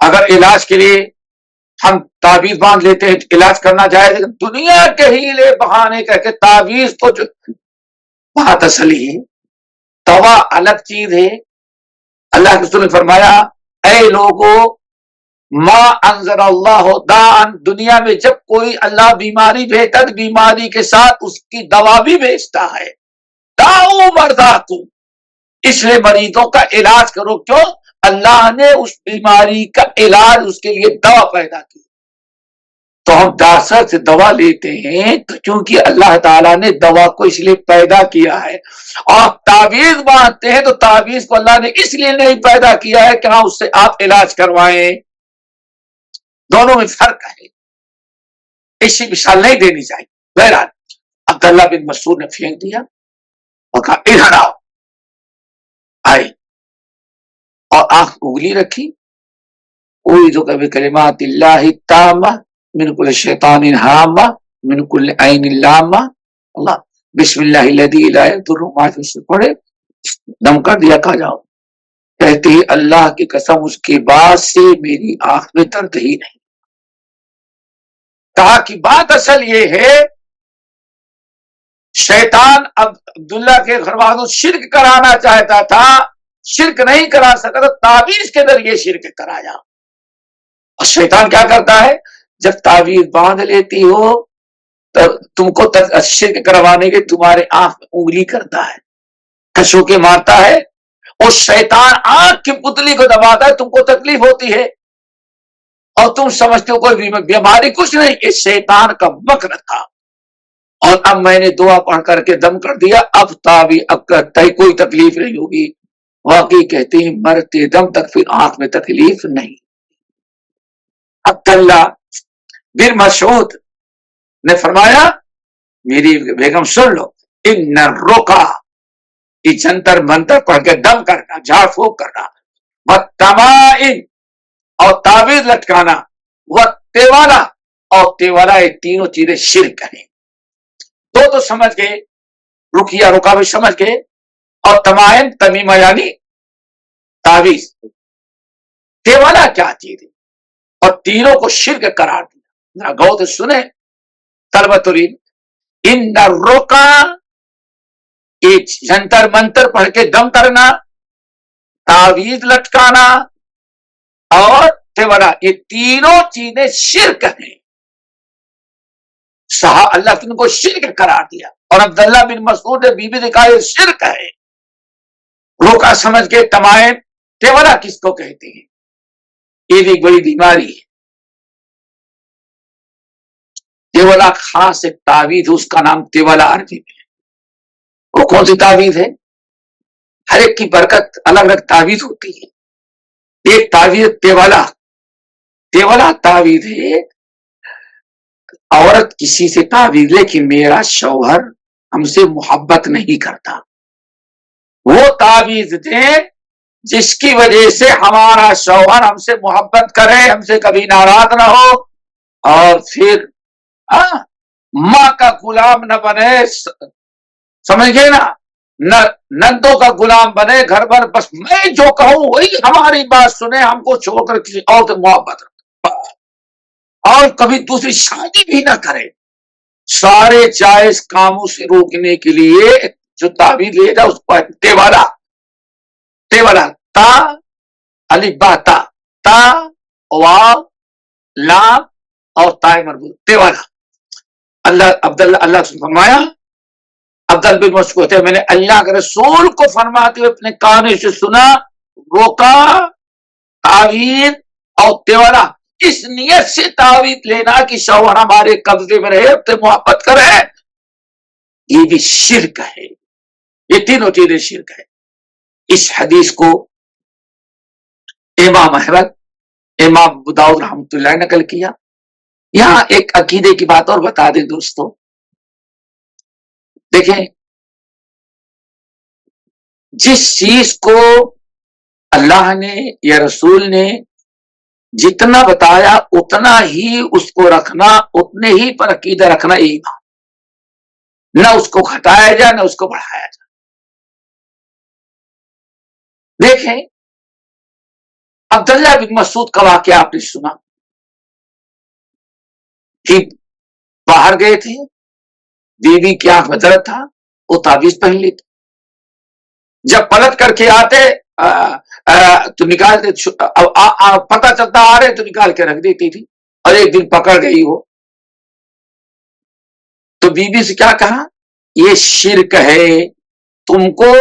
اگر علاج کے لیے ہم تعویذ باندھ لیتے ہیں تو علاج کرنا جائز ہے، دنیا کے ہیلے بہانے کر کے تعویذ تو بات اصلی ہے، دوا الگ چیز ہے۔ اللہ کے رسول نے فرمایا اے لوگو ما انزل اللہ داء، دنیا میں جب کوئی اللہ بیماری بھیجتا ہے بیماری کے ساتھ اس کی دوا بھی بھیجتا ہے، داؤ مرضاکم، اس لیے مریضوں کا علاج کرو۔ کیوں؟ اللہ نے اس بیماری کا علاج اس کے لیے دوا پیدا کی۔ تو ہم ڈاکٹر سے دوا لیتے ہیں تو کیونکہ اللہ تعالیٰ نے دوا کو اس لیے پیدا کیا ہے، اور تعویذ باندھتے ہیں تو تعویذ کو اللہ نے اس لیے نہیں پیدا کیا ہے کہ ہاں اس سے آپ علاج کروائیں۔ دونوں میں فرق ہے، ایسی مثال نہیں دینی چاہیے۔ بہرحال عبداللہ بن مسعود نے پھینک دیا اور کہا ادھر آؤ، آئی اور آنکھ اگلی رکھی، کوئی تو کبھی کلمات اللہ التامہ من کل شیطان ہامہ من کل عین لامہ، اللہ بسم اللہ الذی لا یضر مع اسمہ پڑھے، دم کر دیا، کہا جاؤ۔ کہتے ہی اللہ کی قسم اس کے بعد سے میری آنکھ میں درد ہی نہیں۔ کہا کہ بات اصل یہ ہے شیطان اب عبداللہ کے گھر والوں شرک کرانا چاہتا تھا، شرک نہیں کرا سکا تو تعویذ کے ذریعے شرک کرایا. اور شیطان کیا کرتا ہے، جب تعویذ باندھ لیتی ہو تو تم کو شرک کروانے کے تمہارے آنکھ میں انگلی کرتا ہے، کشو کے مارتا ہے، اور شیطان آنکھ کی پتلی کو دباتا ہے، تم کو تکلیف ہوتی ہے اور تم سمجھتے ہو کوئی بیماری، کچھ نہیں، یہ شیطان کا مکر تھا. اور اب میں نے دعا پڑھ کر کے دم کر دیا، اب کوئی تکلیف نہیں ہوگی. واقعی کہتے ہیں مرتے دم تک پھر آنکھ میں تکلیف نہیں. عبداللہ بن مسعود نے فرمایا میری بیگم سن لو، ان الرقا، یہ جنتر منتر پڑھ کے دم کرنا، جھاڑ پھونک کرنا، والتمائم اور تعویذ لٹکانا، والتوالا اور تیوالا، یہ تینوں چیزیں شرک ہیں. تو سمجھ گئے، رقیہ رقا بھی سمجھ گئے، اور تمائم تمیمہ یعنی تعویذ، تیوالا کیا چیز ہے، اور تینوں کو شرک قرار دیا. غور سے سنیں طلبۃ العلم، ان الرقا، ایک جنتر منتر پڑھ کے دم کرنا، تعویذ لٹکانا اور تیوالا، یہ تینوں چیزیں شرک ہیں. اللہ نے ان کو شرک قرار دیا. اور عبداللہ بن مسعود نے بیوی نے کہا یہ شرک ہے. روکا سمجھ کے تمائم، تیوالا کس کو کہتے ہیں، یہ بھی بڑی بیماری ہے. تیوالا خاص ایک تعویذ، اس کا نام تیوالا عربی میں ہے. وہ کون سی تعویذ ہے، ہر ایک کی برکت الگ الگ تعویذ ہوتی ہے. ایک تعویذ تیوالا، تیوالا تعویذ ہے، عورت کسی سے تعویذ لے کہ میرا شوہر ہم سے محبت نہیں کرتا، وہ تعویذ دے جس کی وجہ سے ہمارا شوہر ہم سے محبت کرے، ہم سے کبھی ناراض نہ ہو، اور پھر ماں کا غلام نہ بنے، سمجھ گئے نا، نندوں کا غلام بنے گھر پر، بس میں جو کہوں وہی ہماری بات سنے، ہم کو چھوڑ کر کسی اور سے محبت رکھے، اور کبھی دوسری شادی بھی نہ کرے. سارے جائز کاموں سے روکنے کے لیے جو تعویذ لے گا اس کو تیوالا، تیوالا، تا الف با تا، تا واو لام اور تائے مربوط، تیوالا. اللہ سے فرمایا، عبداللہ بن مسعود کہتے ہیں میں نے اللہ کے رسول کو فرماتے ہوئے اپنے کانوں سے سنا، روکا، تعویذ اور تیوالا، اس نیت سے تعویذ لینا کہ شوہر ہمارے قبضے میں رہے، اب سے محبت کرے، یہ بھی شرک ہے. یہ تینوں چیزیں شرک ہے. اس حدیث کو امام احمد، امام ابو داؤد رحمۃ اللہ نقل کیا. یہاں ایک عقیدے کی بات اور بتا دیں دوستوں، دیکھیں جس چیز کو اللہ نے یا رسول نے جتنا بتایا اتنا ہی اس کو رکھنا، اتنے ہی پر عقیدہ رکھنا، ایمان، نہ اس کو گھٹایا جائے نہ اس کو بڑھایا جائے. دیکھیں عبداللہ بن مسعود کا واقعہ آپ نے سنا کہ باہر گئے تھے، بیوی کی آنکھ میں درد تھا، وہ تعویذ پہن لی تھی، جب پلٹ کر کے آتے تو نکالتے، پتہ چلتا آ رہے تو نکال کے رکھ دیتی تھی. اور ایک دن پکڑ گئی وہ تو بیوی سے کیا کہا، یہ شرک ہے، تم کو،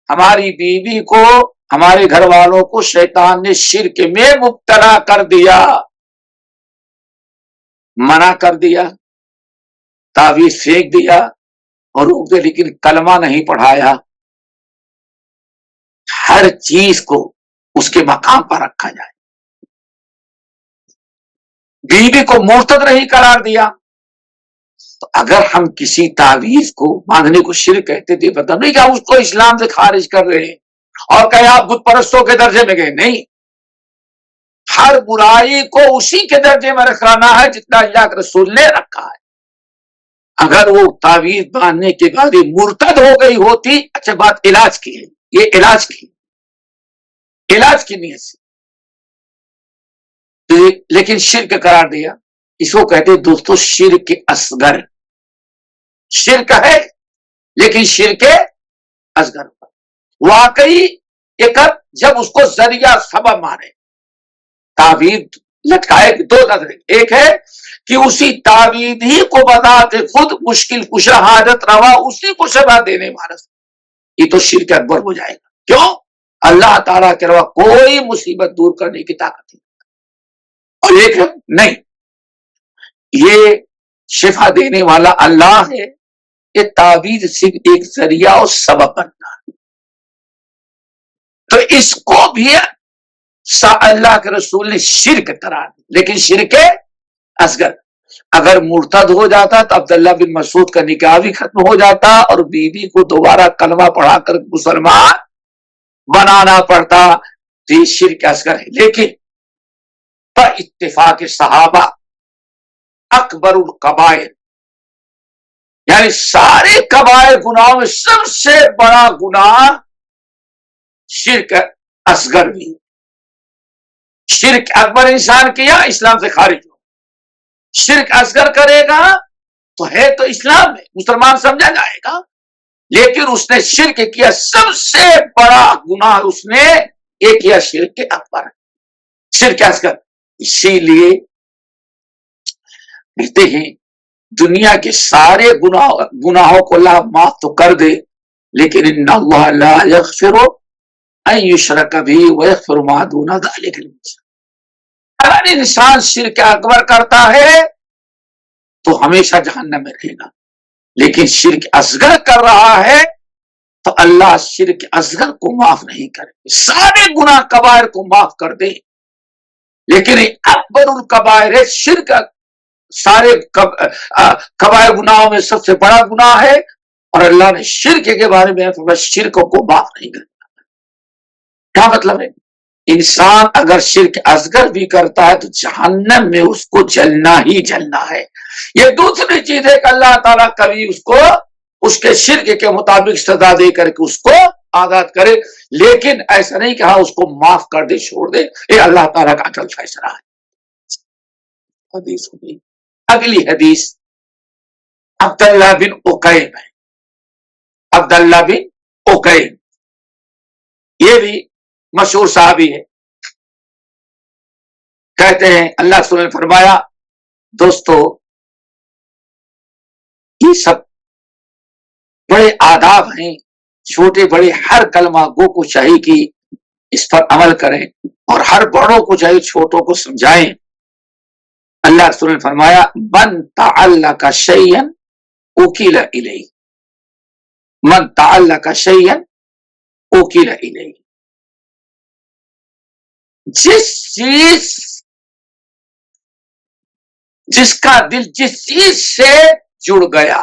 ہماری بیوی کو، ہمارے گھر والوں کو شیطان نے شرک میں مبتلا کر دیا، منع کر دیا، تعویذ پھینک دیا اور روک دے، لیکن کلمہ نہیں پڑھایا. ہر چیز کو اس کے مقام پر رکھا جائے. بیوی کو مرتد نہیں قرار دیا. تو اگر ہم کسی تعویذ کو باندھنے کو شرک کہتے تھے، پتہ نہیں کہ ہم اس کو اسلام سے خارج کر رہے ہیں اور کہ آپ بت پرستوں کے درجے میں گئے. نہیں، ہر برائی کو اسی کے درجے میں رکھنا ہے جتنا اللہ کے رسول نے رکھا ہے. اگر وہ تعویذ باندھنے کے بعد مرتد ہو گئی ہوتی، اچھا بات علاج کی ہے، یہ علاج کی، علاج کی نیت سے، لیکن شرک قرار دیا. اس کو کہتے ہیں دوستو شرک اصغر. شرک ہے لیکن شرک اصغر واقعی ایک جب اس کو ذریعہ سبب مانے, تعویذ لٹکائے دو نظر, ایک ہے کہ اسی تعویذ ہی کو بذات خود مشکل کشا حاجت روا اسی کو شفا دینے والا, یہ تو شرک اکبر ہو جائے گا. کیوں؟ اللہ تعالیٰ کے علاوہ کوئی مصیبت دور کرنے کی طاقت نہیں. اور ایک نہیں, یہ شفا دینے والا اللہ ہے, یہ تعویذ صرف ایک ذریعہ اور سبب بننا ہے. تو اس کو بھی اللہ کے رسول نے شرک قرار دی, لیکن شرک اصغر. اگر مرتد ہو جاتا تو عبداللہ بن مسعود کا نکاح بھی ختم ہو جاتا اور بیوی کو دوبارہ کلمہ پڑھا کر مسلمان بنانا پڑتا. تو یہ شرک اصغر ہے. لیکن پر اتفاق صحابہ اکبر القبائر, یعنی سارے کبائر گناہوں میں سب سے بڑا گناہ شرک اصغر بھی. شرک اکبر انسان کیا اسلام سے خارج ہو, شرک اصغر کرے گا تو ہے تو اسلام میں مسلمان سمجھا جائے گا, لیکن اس نے شرک کیا سب سے بڑا گناہ اس نے یہ کیا شرک اکبر, شرک اصغر. اسی لیے کہتے ہیں دنیا کے سارے گناہوں کو اللہ معاف تو کر دے, لیکن ان اللہ لا یغفر ان یشرک بہ ویغفر ما دون ذلک لمن یشاء. اگر انسان شرک اکبر کرتا ہے تو ہمیشہ جہنم میں رہے گا, لیکن شرک اصغر کر رہا ہے تو اللہ شرک اصغر کو معاف نہیں کرے, سارے گناہ کبائر کو معاف کر دے, لیکن اکبر الکبائر ہے شرک. سارے کبائر گناہوں میں سب سے بڑا گناہ ہے, اور اللہ نے شرک کے بارے میں فرمایا شرک کو معاف نہیں کرتا. کیا مطلب ہے؟ انسان اگر شرک اصغر بھی کرتا ہے تو جہنم میں اس کو جلنا ہی جلنا ہے. یہ دوسری چیز ہے کہ اللہ تعالیٰ کبھی اس کو اس کے شرک کے مطابق سزا دے کر کے اس کو آزاد کرے, لیکن ایسا نہیں کہ ہاں اس کو معاف کر دے چھوڑ دے. یہ اللہ تعالیٰ کا اٹل فیصلہ ہے. حدیث ہوگی. اگلی حدیث عبداللہ بن عقیم ہے. عبداللہ بن عقیم یہ بھی مشہور صحابی ہے. کہتے ہیں اللہ رسول نے فرمایا دوستو یہ سب بڑے آداب ہیں, چھوٹے بڑے ہر کلمہ گو کو چاہیے کہ اس پر عمل کریں, اور ہر بڑوں کو چاہیے چھوٹوں کو سمجھائیں. اللہ رسول نے فرمایا من تعلق شیئا اوکل الیہ, من تعلق شیئا اوکل الیہ. جس کا دل جس چیز سے جڑ گیا,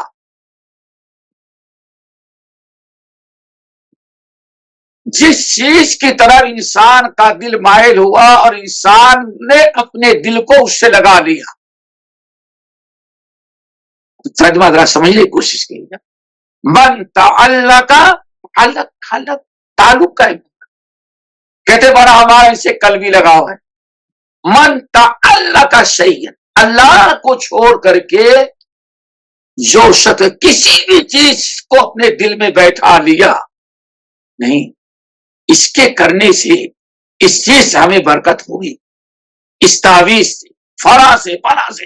جس چیز کی طرف انسان کا دل مائل ہوا اور انسان نے اپنے دل کو اس سے لگا لیا. ترجمہ ذرا سمجھنے کی کوشش کیجیے. من تعلق تعلق کا کہتے بڑا ہمارا اسے قلبی لگاؤ ہے. من تعلق شیئا, اللہ کو چھوڑ کر کے جو شخص کسی بھی چیز کو اپنے دل میں بیٹھا لیا, نہیں اس کے کرنے سے اس چیز سے ہمیں برکت ہوگی, اس تعویذ سے فرا سے پنا سے.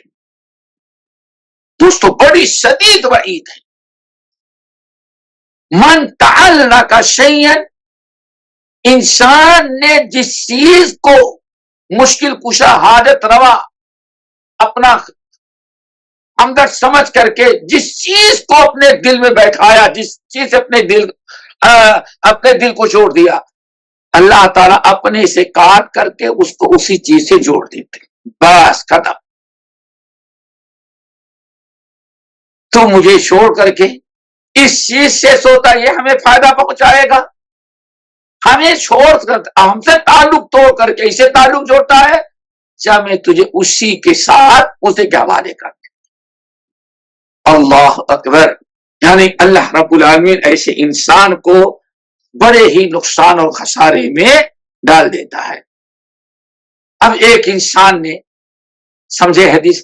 دوستو بڑی شدید وعید ہے. من تعلق شیئا, انسان نے جس چیز کو مشکل کشا حاجت روا اپنا ہمدرد سمجھ کر کے جس چیز کو اپنے دل میں بیٹھایا, جس چیز سے اپنے دل کو چھوڑ دیا, اللہ تعالیٰ اپنے سے کاٹ کر کے اس کو اسی چیز سے جوڑ دیتے. بس ختم. تو مجھے چھوڑ کر کے اس چیز سے سوتا یہ ہمیں فائدہ پہنچائے گا, ہمیں چھوڑ کر ہم سے تعلق توڑ کر کے اسے تعلق جوڑتا ہے, جب میں تجھے اسی کے ساتھ اسے کے حوالے کر دیں. اللہ اکبر. یعنی اللہ رب العالمین ایسے انسان کو بڑے ہی نقصان اور خسارے میں ڈال دیتا ہے. اب ایک انسان نے سمجھے حدیث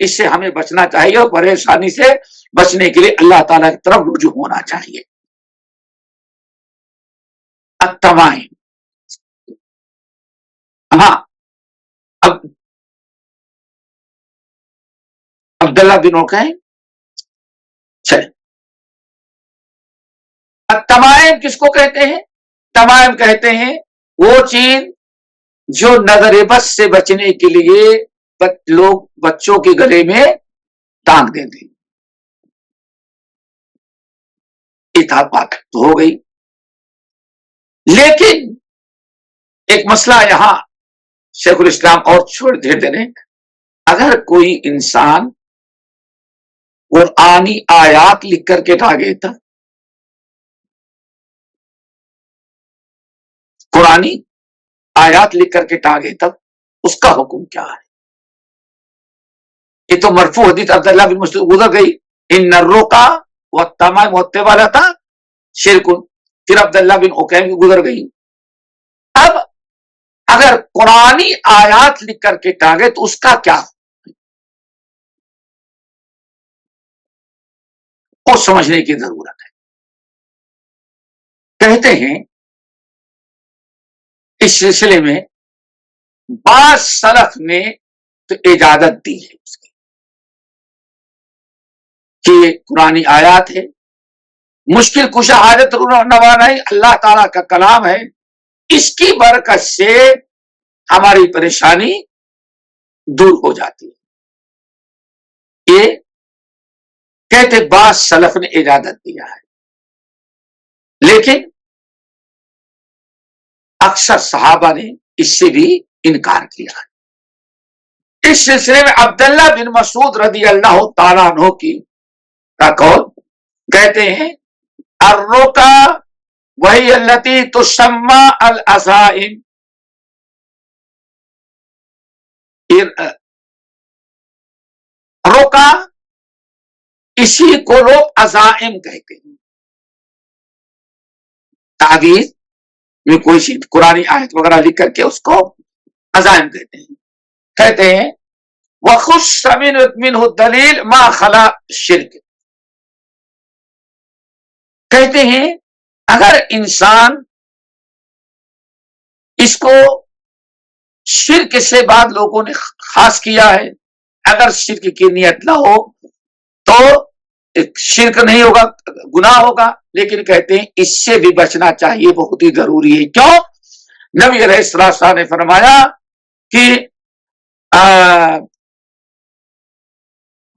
اس سے ہمیں بچنا چاہیے اور پریشانی سے بچنے کے لیے اللہ تعالیٰ کی طرف رجوع ہونا چاہیے. التمائم. ہاں، اب عبداللہ بن عقیم. چلے، التمائم کس کو کہتے ہیں؟ تمائم کہتے ہیں وہ چیز جو نظر بد سے بچنے کے لیے لوگ بچوں کے گلے میں ٹانگ دیتے ہیں. بات تو ہو گئی، لیکن ایک مسئلہ یہاں شیخ الاسلام اور چھوڑ دیتے ہیں. اگر کوئی انسان قرآنی آیات لکھ کر کے ٹانگے تھا، قرآنی آیات لکھ کر کے ٹانگے تب اس کا حکم کیا ہے؟ یہ تو مرفوع حدیث عبداللہ بن مسعود گزر گئی، ان الرقا والتمائم والتوالۃ شرک. پھر عبداللہ بن عقیم کی گزر گئی. اب اگر قرآنی آیات لکھ کر کے ٹانگے تو اس کا کیا وہ سمجھنے کی ضرورت ہے. کہتے ہیں اس سلسلے میں بعض سلف نے تو اجازت دی ہے اس کی کہ یہ قرآنی آیات ہے، مشکل کشا حاجت نوانائی اللہ تعالیٰ کا کلام ہے، اس کی برکت سے ہماری پریشانی دور ہو جاتی ہے. یہ کہتے بعض سلف نے اجازت دیا ہے، لیکن اکثر صحابہ نے اس سے بھی انکار کیا ہے. اس سلسلے میں عبداللہ بن مسعود رضی اللہ تعالیٰ عنہ کی کا قول کہتے ہیں الرقا وہی التی تسمى العزائم. رقا اسی کو لوگ عزائم کہتے ہیں. تعویذ میں کوئی چیز قرآنی آیت وغیرہ لکھ کر کے اس کو عزائم کہتے ہیں. کہتے ہیں وَخُصَّ مِنْهُ الدَّلِيلُ مَا خَلَا الشِّرْكِ. کہتے ہیں اگر انسان اس کو شرک سے بعد لوگوں نے خاص کیا ہے، اگر شرک کی نیت نہ ہو تو شرک نہیں ہوگا، گناہ ہوگا، لیکن کہتے ہیں اس سے بھی بچنا چاہیے، بہت ہی ضروری ہے. کیوں؟ نبی علیہ السلام نے فرمایا کہ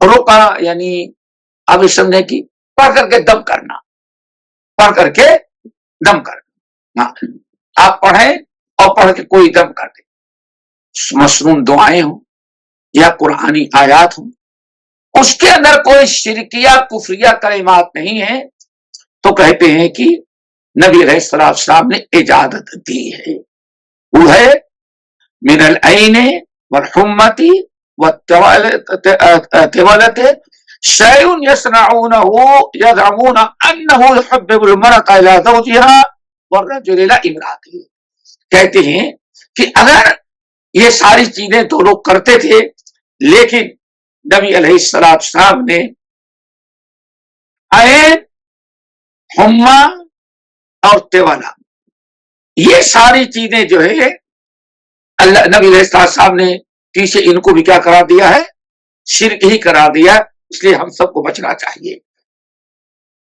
رقا یعنی اب سمجھے کہ پڑھ کر کے دم کرنا، پڑھ کر کے دم کرنا. آپ پڑھیں اور پڑھ کے کوئی دم کر دے، مسنون دعائیں ہوں یا قرآنی آیات ہوں، اس کے اندر کوئی شرکیہ کفریہ کلمات نہیں ہے، تو کہتے ہیں کہ نبی علیہ السلام نے اجازت دی ہے. وہ ہے من العین والحمۃ والطوالۃ شیء یصنعونہ یزعمون انہ یحبب المرأة الی زوجها والرجل الی امرأته. کہتے ہیں کہ اگر یہ ساری چیزیں تو لوگ کرتے تھے، لیکن نبی علیہ السلام نے عین، حمہ اور تیوالا، یہ ساری چیزیں جو ہے اللہ نبی علیہ السلام نے پیچھے ان کو بھی کیا قرار دیا ہے؟ شرک ہی قرار دیا. اس لیے ہم سب کو بچنا چاہیے.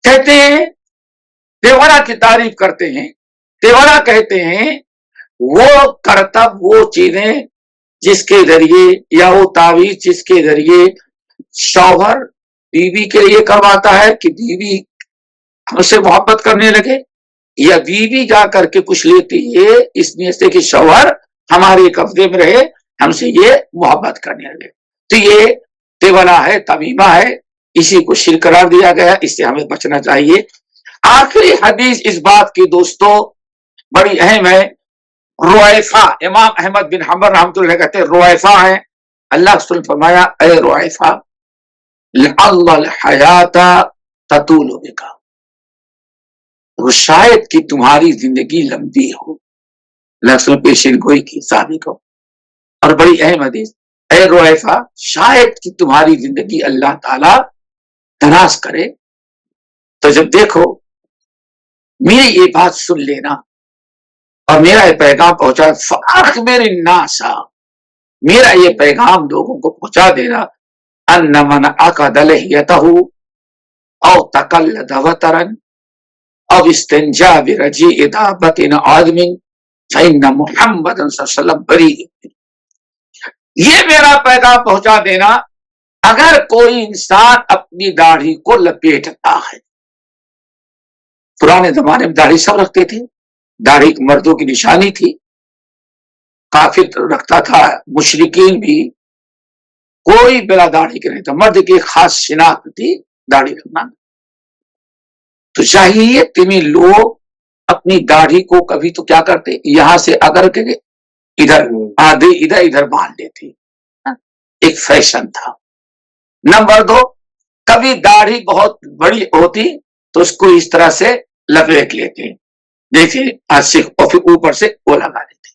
کہتے ہیں تیوالا کی تعریف کرتے ہیں. تیوالا کہتے ہیں وہ کرتب، وہ چیزیں جس کے ذریعے یا وہ تعویذ جس کے ذریعے شوہر بیوی کے لیے کرواتا ہے کہ بیوی ہم سے محبت کرنے لگے، یا بیوی جا کر کے کچھ لیتی ہے اس نیت سے کہ شوہر ہمارے قبضے میں رہے، ہم سے یہ محبت کرنے لگے. تو یہ تیولا ہے، تمیمہ ہے، اسی کو شرک قرار دیا گیا، اس سے ہمیں بچنا چاہیے. آخری حدیث اس بات کی دوستو بڑی اہم ہے. رویفہ، امام احمد بن حنبل رحمۃ اللہ کہتے ہیں رویفہ ہے. اللہ رسول نے فرمایا اے رویفہ لعل الحیات تطول بک، شاید کہ تمہاری زندگی لمبی ہو. اللہ رسول پیشین گوئی کی صحابی کو. اور بڑی اہم حدیث اے رویفہ شاید کہ تمہاری زندگی اللہ تعالی دراز کرے تو جب دیکھو میری یہ بات سن لینا اور میرا یہ پیغام پہنچا فاخبر الناس، میرا یہ پیغام لوگوں کو پہنچا دینا ان من عقد لحیتہ او تقلد وطرا او استنجا برجیع دابت آدم فإن محمد صلی اللہ علیہ وسلم بری، یہ میرا پیغام پہنچا دینا اگر کوئی انسان اپنی داڑھی کو لپیٹتا ہے. پرانے زمانے میں داڑھی سب رکھتے تھے، داڑھی مردوں کی نشانی تھی، کافر رکھتا تھا، مشرکین بھی، کوئی بلا داڑھی کے نہیں تھا. مرد کی خاص شناخت تھی داڑھی رکھنا. تو چاہیے تمہیں لوگ اپنی داڑھی کو کبھی تو کیا کرتے، یہاں سے اگر کے ادھر آدھے ادھر باندھ لیتے، ایک فیشن تھا. نمبر 2، کبھی داڑھی بہت بڑی ہوتی تو اس کو اس طرح سے لپیٹ لیتے، دیکھیں اور پھر اوپر سے وہ لگا دیتے.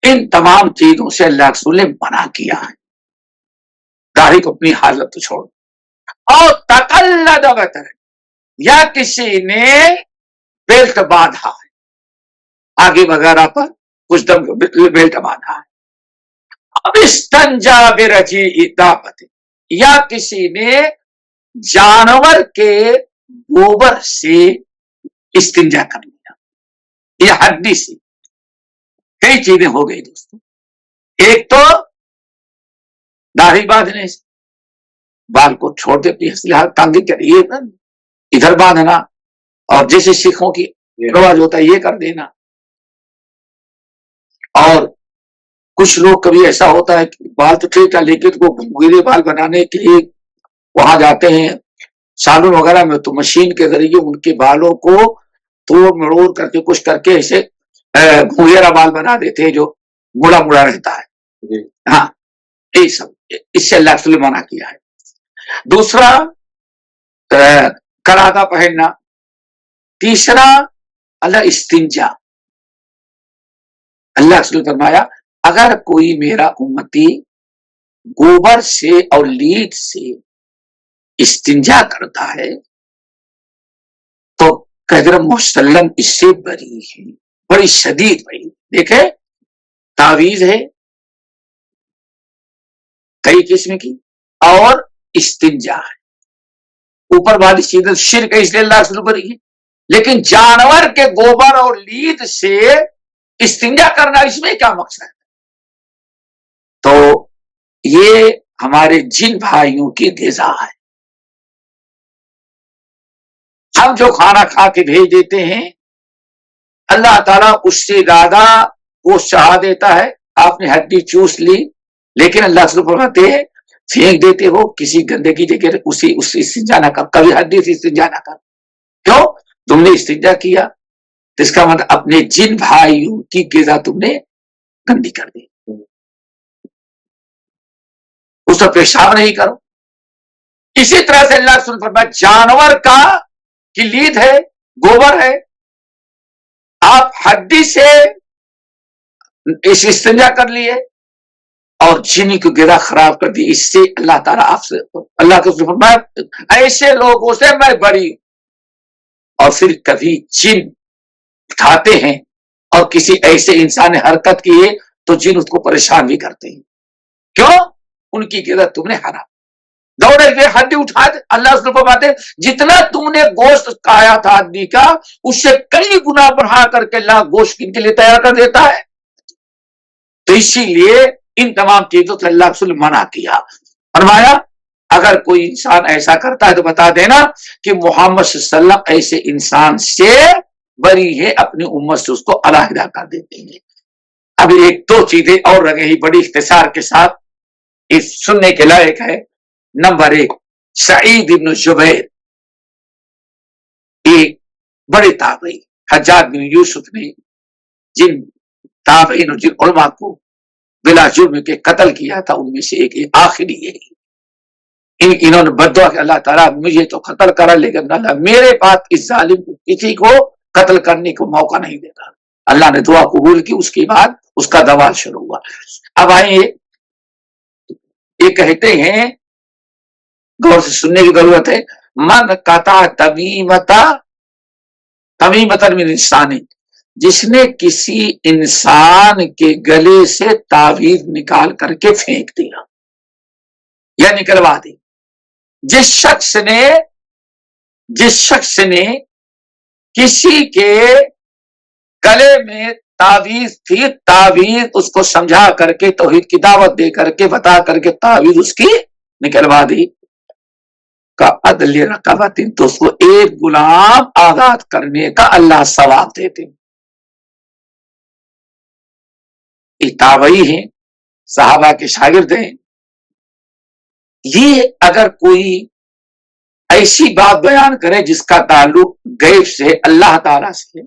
ان تمام چیزوں سے اللہ رسول نے منع کیا ہے. داڑھی کو اپنی حالت تو چھوڑ. اور تقلد وطر، یا کسی نے بیلٹ باندھا ہے آگے وغیرہ پر، کچھ دم بیلٹ باندھا ہے. اب استنجا برجیع دابت، یا کسی نے جانور کے گوبر سے استنجا کر لیا، یہ ہڈی سے. کئی چیزیں ہو گئی دوستوں. ایک تو داڑھی باندھنے سے، بال کو چھوڑ دے اپنی اصلی حالت تانگی کریے، ادھر باندھنا، اور جیسے سکھوں کی رواج ہوتا ہے یہ کر دینا. اور کچھ لوگ کبھی ایسا ہوتا ہے کہ بال تو ٹھیک ہے لیکن وہ گھنگریلے بال بنانے کے لیے وہاں جاتے ہیں سالون وغیرہ میں، تو مشین کے ذریعے ان کے بالوں کو توڑ مڑوڑ کر کے کچھ کر کے ایسے گھنگریلا بال بنا دیتے ہیں جو مڑا مڑا رہتا ہے. ہاں یہ سب اس سے اللہ نے منع کیا ہے. دوسرا قلادہ پہننا. تیسرا اللہ استنجا. اللہ رسول نے فرمایا اگر کوئی میرا امتی گوبر سے اور لیٹ سے استنجا کرتا ہے تو حضرت مسلم اس سے بری ہے، بڑی شدید بری. دیکھیں تعویذ ہے کئی قسم کی، اور استنجا ہے، اوپر والی چیز شرک ہے اس لیے اللہ رسول بری ہے. لیکن جانور کے گوبر اور لیٹ سے استنجا کرنا، اس میں کیا مقصد ہے؟ تو یہ ہمارے جن بھائیوں کی غذا ہے. ہم جو کھانا کھا کے بھیج دیتے ہیں اللہ تعالیٰ اس سے زیادہ گوشت چڑھا دیتا ہے. آپ نے ہڈی چوس لی لیکن اللہ سے فرماتے ہیں پھینک دیتے ہو کسی گندگی جگہ، اس سے استنجا نہ کر، کبھی ہڈی سے استنجا نہ کر. کیوں؟ تم نے استنجا کیا تو اس کا مطلب اپنے جن بھائیوں کی غذا تم نے گندی کر دی. اس پر پیشاب نہیں کرو. اسی طرح سے اللہ رسول فرمایا جانور کا کی لید ہے، گوبر ہے، آپ ہڈی سے اس استنجا کر لیے اور جن کی غذا خراب کر دی، اس سے اللہ تعالیٰ آپ سے، اللہ کے فرمایا ایسے لوگوں سے میں بری. اور پھر کبھی جن اٹھاتے ہیں اور کسی ایسے انسان نے حرکت کی ہے تو جن اس کو پریشان بھی کرتے ہیں. کیوں؟ ان کی غذا تم نے حرام. دوڑے ہوئے ہڈی اٹھا دے، اللہ اس کو بات ہے جتنا تم نے گوشت کھایا تھا ہڈی کا اس سے کئی گنا بڑھا کر کے اللہ گوشت ان کے لیے تیار کر دیتا ہے. تو اسی لیے ان تمام چیزوں سے اللہ رسول منع کیا. فرمایا اگر کوئی انسان ایسا کرتا ہے تو بتا دینا کہ محمد صلی اللہ علیہ وسلم ایسے انسان سے بری ہے، اپنی امت سے اس کو علیحدہ کر دیتے ہیں. اب ایک دو چیزیں اور رہ گئی بڑی اختصار کے ساتھ، اس سننے کے لائق ہے. نمبر 1 سعید بن جبیر، ایک بڑے تابعی، حجاج بن یوسف نے جن تابعین اور جن علماء کو بلا جرم کے قتل کیا تھا ان میں سے ایک آخری یہی. انہوں نے بدعا کہ اللہ تعالیٰ مجھے تو قتل کرا لیکن اللہ میرے بعد اس ظالم کو کسی کو قتل کرنے کو موقع نہیں دیتا. اللہ نے دعا قبول کی، اس کے بعد اس کا دوال شروع ہوا. اب آئیں یہ کہتے ہیں، غور سے سننے کی ضرورت ہے، من قطع تمیمتا تمیمتا من انسانی، جس نے کسی انسان کے گلے سے تعویذ نکال کر کے پھینک دیا یا نکلوا دی. جس شخص نے کسی کے گلے میں تعویذ تھی، تعویذ اس کو سمجھا کر کے توحید کی دعوت دے کر کے بتا کر کے تعویذ اس کی نکلوا دی، کا عدل رقبت، تو اس کو ایک غلام آزاد کرنے کا اللہ ثواب دیتے. یہ تابعی ہیں، صحابہ کے شاگرد ہیں. یہ اگر کوئی ایسی بات بیان کرے جس کا تعلق غیب سے، اللہ تعالی سے،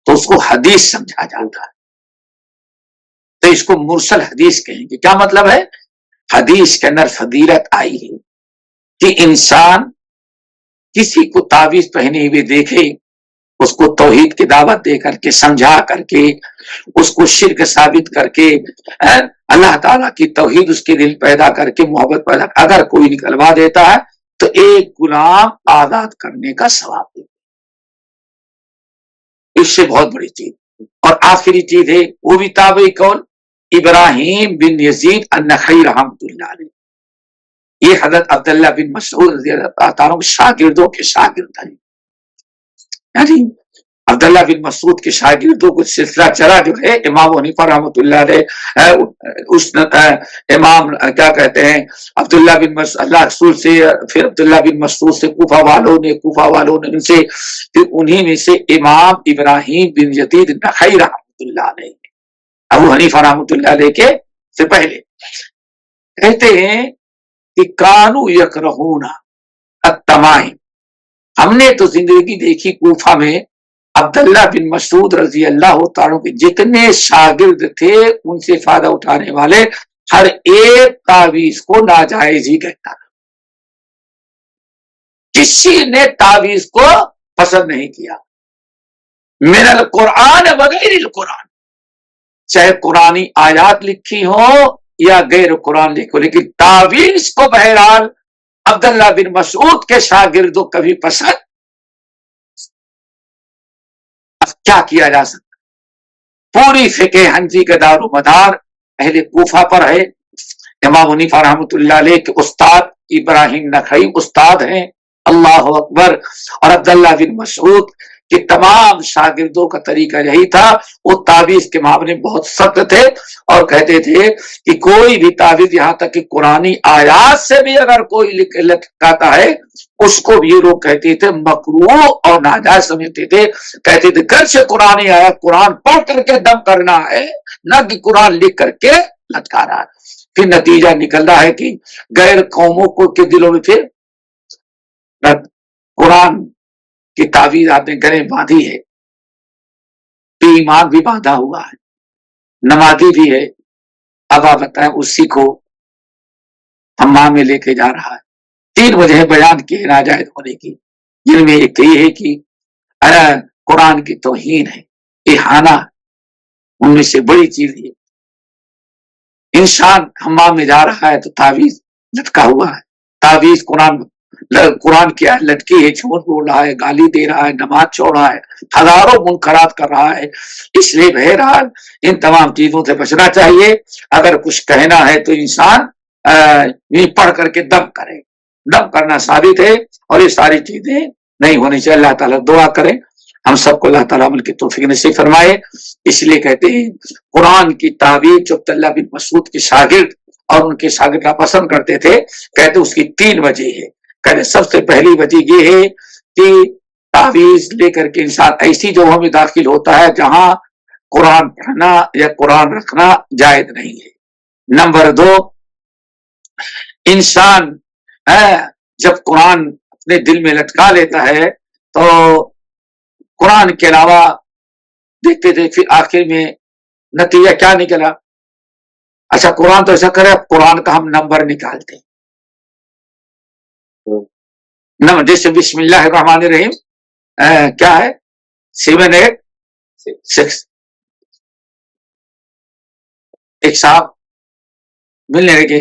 تو اس کو حدیث سمجھا جاتا ہے. تو اس کو مرسل حدیث کہیں گے. کیا مطلب ہے؟ حدیث کے اندر فضیلت آئی ہے کہ انسان کسی کو تعویذ پہنے ہوئے دیکھے، اس کو توحید کی دعوت دے کر کے سمجھا کر کے اس کو شرک ثابت کر کے اللہ تعالیٰ کی توحید اس کے دل پیدا کر کے محبت پیدا، اگر کوئی نکلوا دیتا ہے تو ایک غلام آزاد کرنے کا ثواب دے. اس سے بہت بڑی چیز. اور آخری چیز ہے، وہ بھی تابعی قول، ابراہیم بن یزید النخعی رحمۃ اللہ علیہ. یہ حضرت عبداللہ بن مسعود رضی اللہ عنہ شاگردوں کے شاگرد ہیں. یعنی عبداللہ بن مسعود کے شاگردوں کو سلسلہ چلا جو ہے امام حنیفہ رحمۃ اللہ علیہ، اس امام کیا کہتے ہیں عبداللہ بن مسعود اللہ رسول سے، پھر عبداللہ بن مسعود سے کوفہ والوں نے ان سے، پھر انہی میں سے امام ابراہیم بن یزید النخعی رحمۃ اللہ علیہ، ابو حنیفہ رحمۃ اللہ علیہ کے سے پہلے، کہتے ہیں کہ کانو یکرہون التمائم، ہم نے تو زندگی دیکھی کوفہ میں عبداللہ بن مسعود رضی اللہ تعالیٰ کے جتنے شاگرد تھے ان سے فائدہ اٹھانے والے، ہر ایک تعویذ کو ناجائز ہی کہتا تھا. کسی نے تعویذ کو پسند نہیں کیا. من القرآن وغیر القرآن، چاہے قرآنی آیات لکھی ہو یا غیر قرآن لکھو، لیکن تعویذ کو بہرحال عبداللہ بن مسعود کے شاگردوں کبھی پسند. اب کیا کیا جا سکتا؟ پوری فقہ حنفی کا دار و مدار اہل کوفہ پر ہے. امام حنیفہ رحمۃ اللہ علیہ کے استاد ابراہیم نخعی استاد ہیں، اللہ اکبر. اور عبداللہ بن مسعود کہ تمام شاگردوں کا طریقہ یہی تھا، وہ تعویذ کے معاملے میں بہت سخت تھے اور کہتے تھے کہ کوئی بھی تعویذ، یہاں تک کہ قرآنی آیات سے بھی اگر کوئی لٹکاتا ہے اس کو بھی یہ لوگ کہتے تھے مکروہ اور ناجائز سمجھتے تھے. کہتے تھے گھر سے قرآنی آیات قرآن پڑھ کر کے دم کرنا ہے، نہ کہ قرآن لکھ کر کے لٹکا رہا ہے. پھر نتیجہ نکل رہا ہے کہ غیر قوموں کو کے دلوں میں پھر قرآن کی تعویذ آپ نے گلے باندھی ہے، ایمان بھی باندھا ہوا ہے، نمازی بھی ہے. اب آپ بتائیں اسی کو حمام میں لے کے جا رہا ہے. 3 وجہ بیان کی ناجائز ہونے کی، جن میں ایک تو یہ ہے کہ قرآن کی توہین ہے، اہانہ، ان میں سے بڑی چیز ہے. انسان حمام میں جا رہا ہے تو تعویذ لٹکا ہوا ہے، تعویذ قرآن کیا لٹکی ہے، جھوٹ بول رہا ہے، گالی دے رہا ہے، نماز چھوڑ رہا ہے، ہزاروں منکرات کر رہا ہے. اس لیے بہرحال ان تمام چیزوں سے بچنا چاہیے. اگر کچھ کہنا ہے تو انسان پڑھ کر کے دم کرے، دم کرنا ثابت ہے. اور یہ ساری چیزیں نہیں ہونی چاہیے. اللہ تعالیٰ دعا کرے ہم سب کو اللہ تعالیٰ عمل کی توفیق نصیب فرمائے. اس لیے کہتے ہیں قرآن کی تعویذ جو عبداللہ بن مسعود کے شاگرد اور ان کے شاگرد پسند کرتے تھے، کہتے اس کی 3 وجہ ہے. کہتے سب سے پہلی وجہ یہ ہے کہ تعویذ لے کر کے انسان ایسی جگہوں میں داخل ہوتا ہے جہاں قرآن پڑھنا یا قرآن رکھنا جائز نہیں ہے. نمبر 2، انسان جب قرآن اپنے دل میں لٹکا لیتا ہے تو قرآن کے علاوہ دیکھتے تھے، پھر آخر میں نتیجہ کیا نکلا؟ اچھا قرآن تو ایسا کرے، اب قرآن کا ہم نمبر نکالتے ہیں. جیسے بسم اللہ الرحمن الرحیم کیا ہے 786. ایک صاحب ملنے لگے،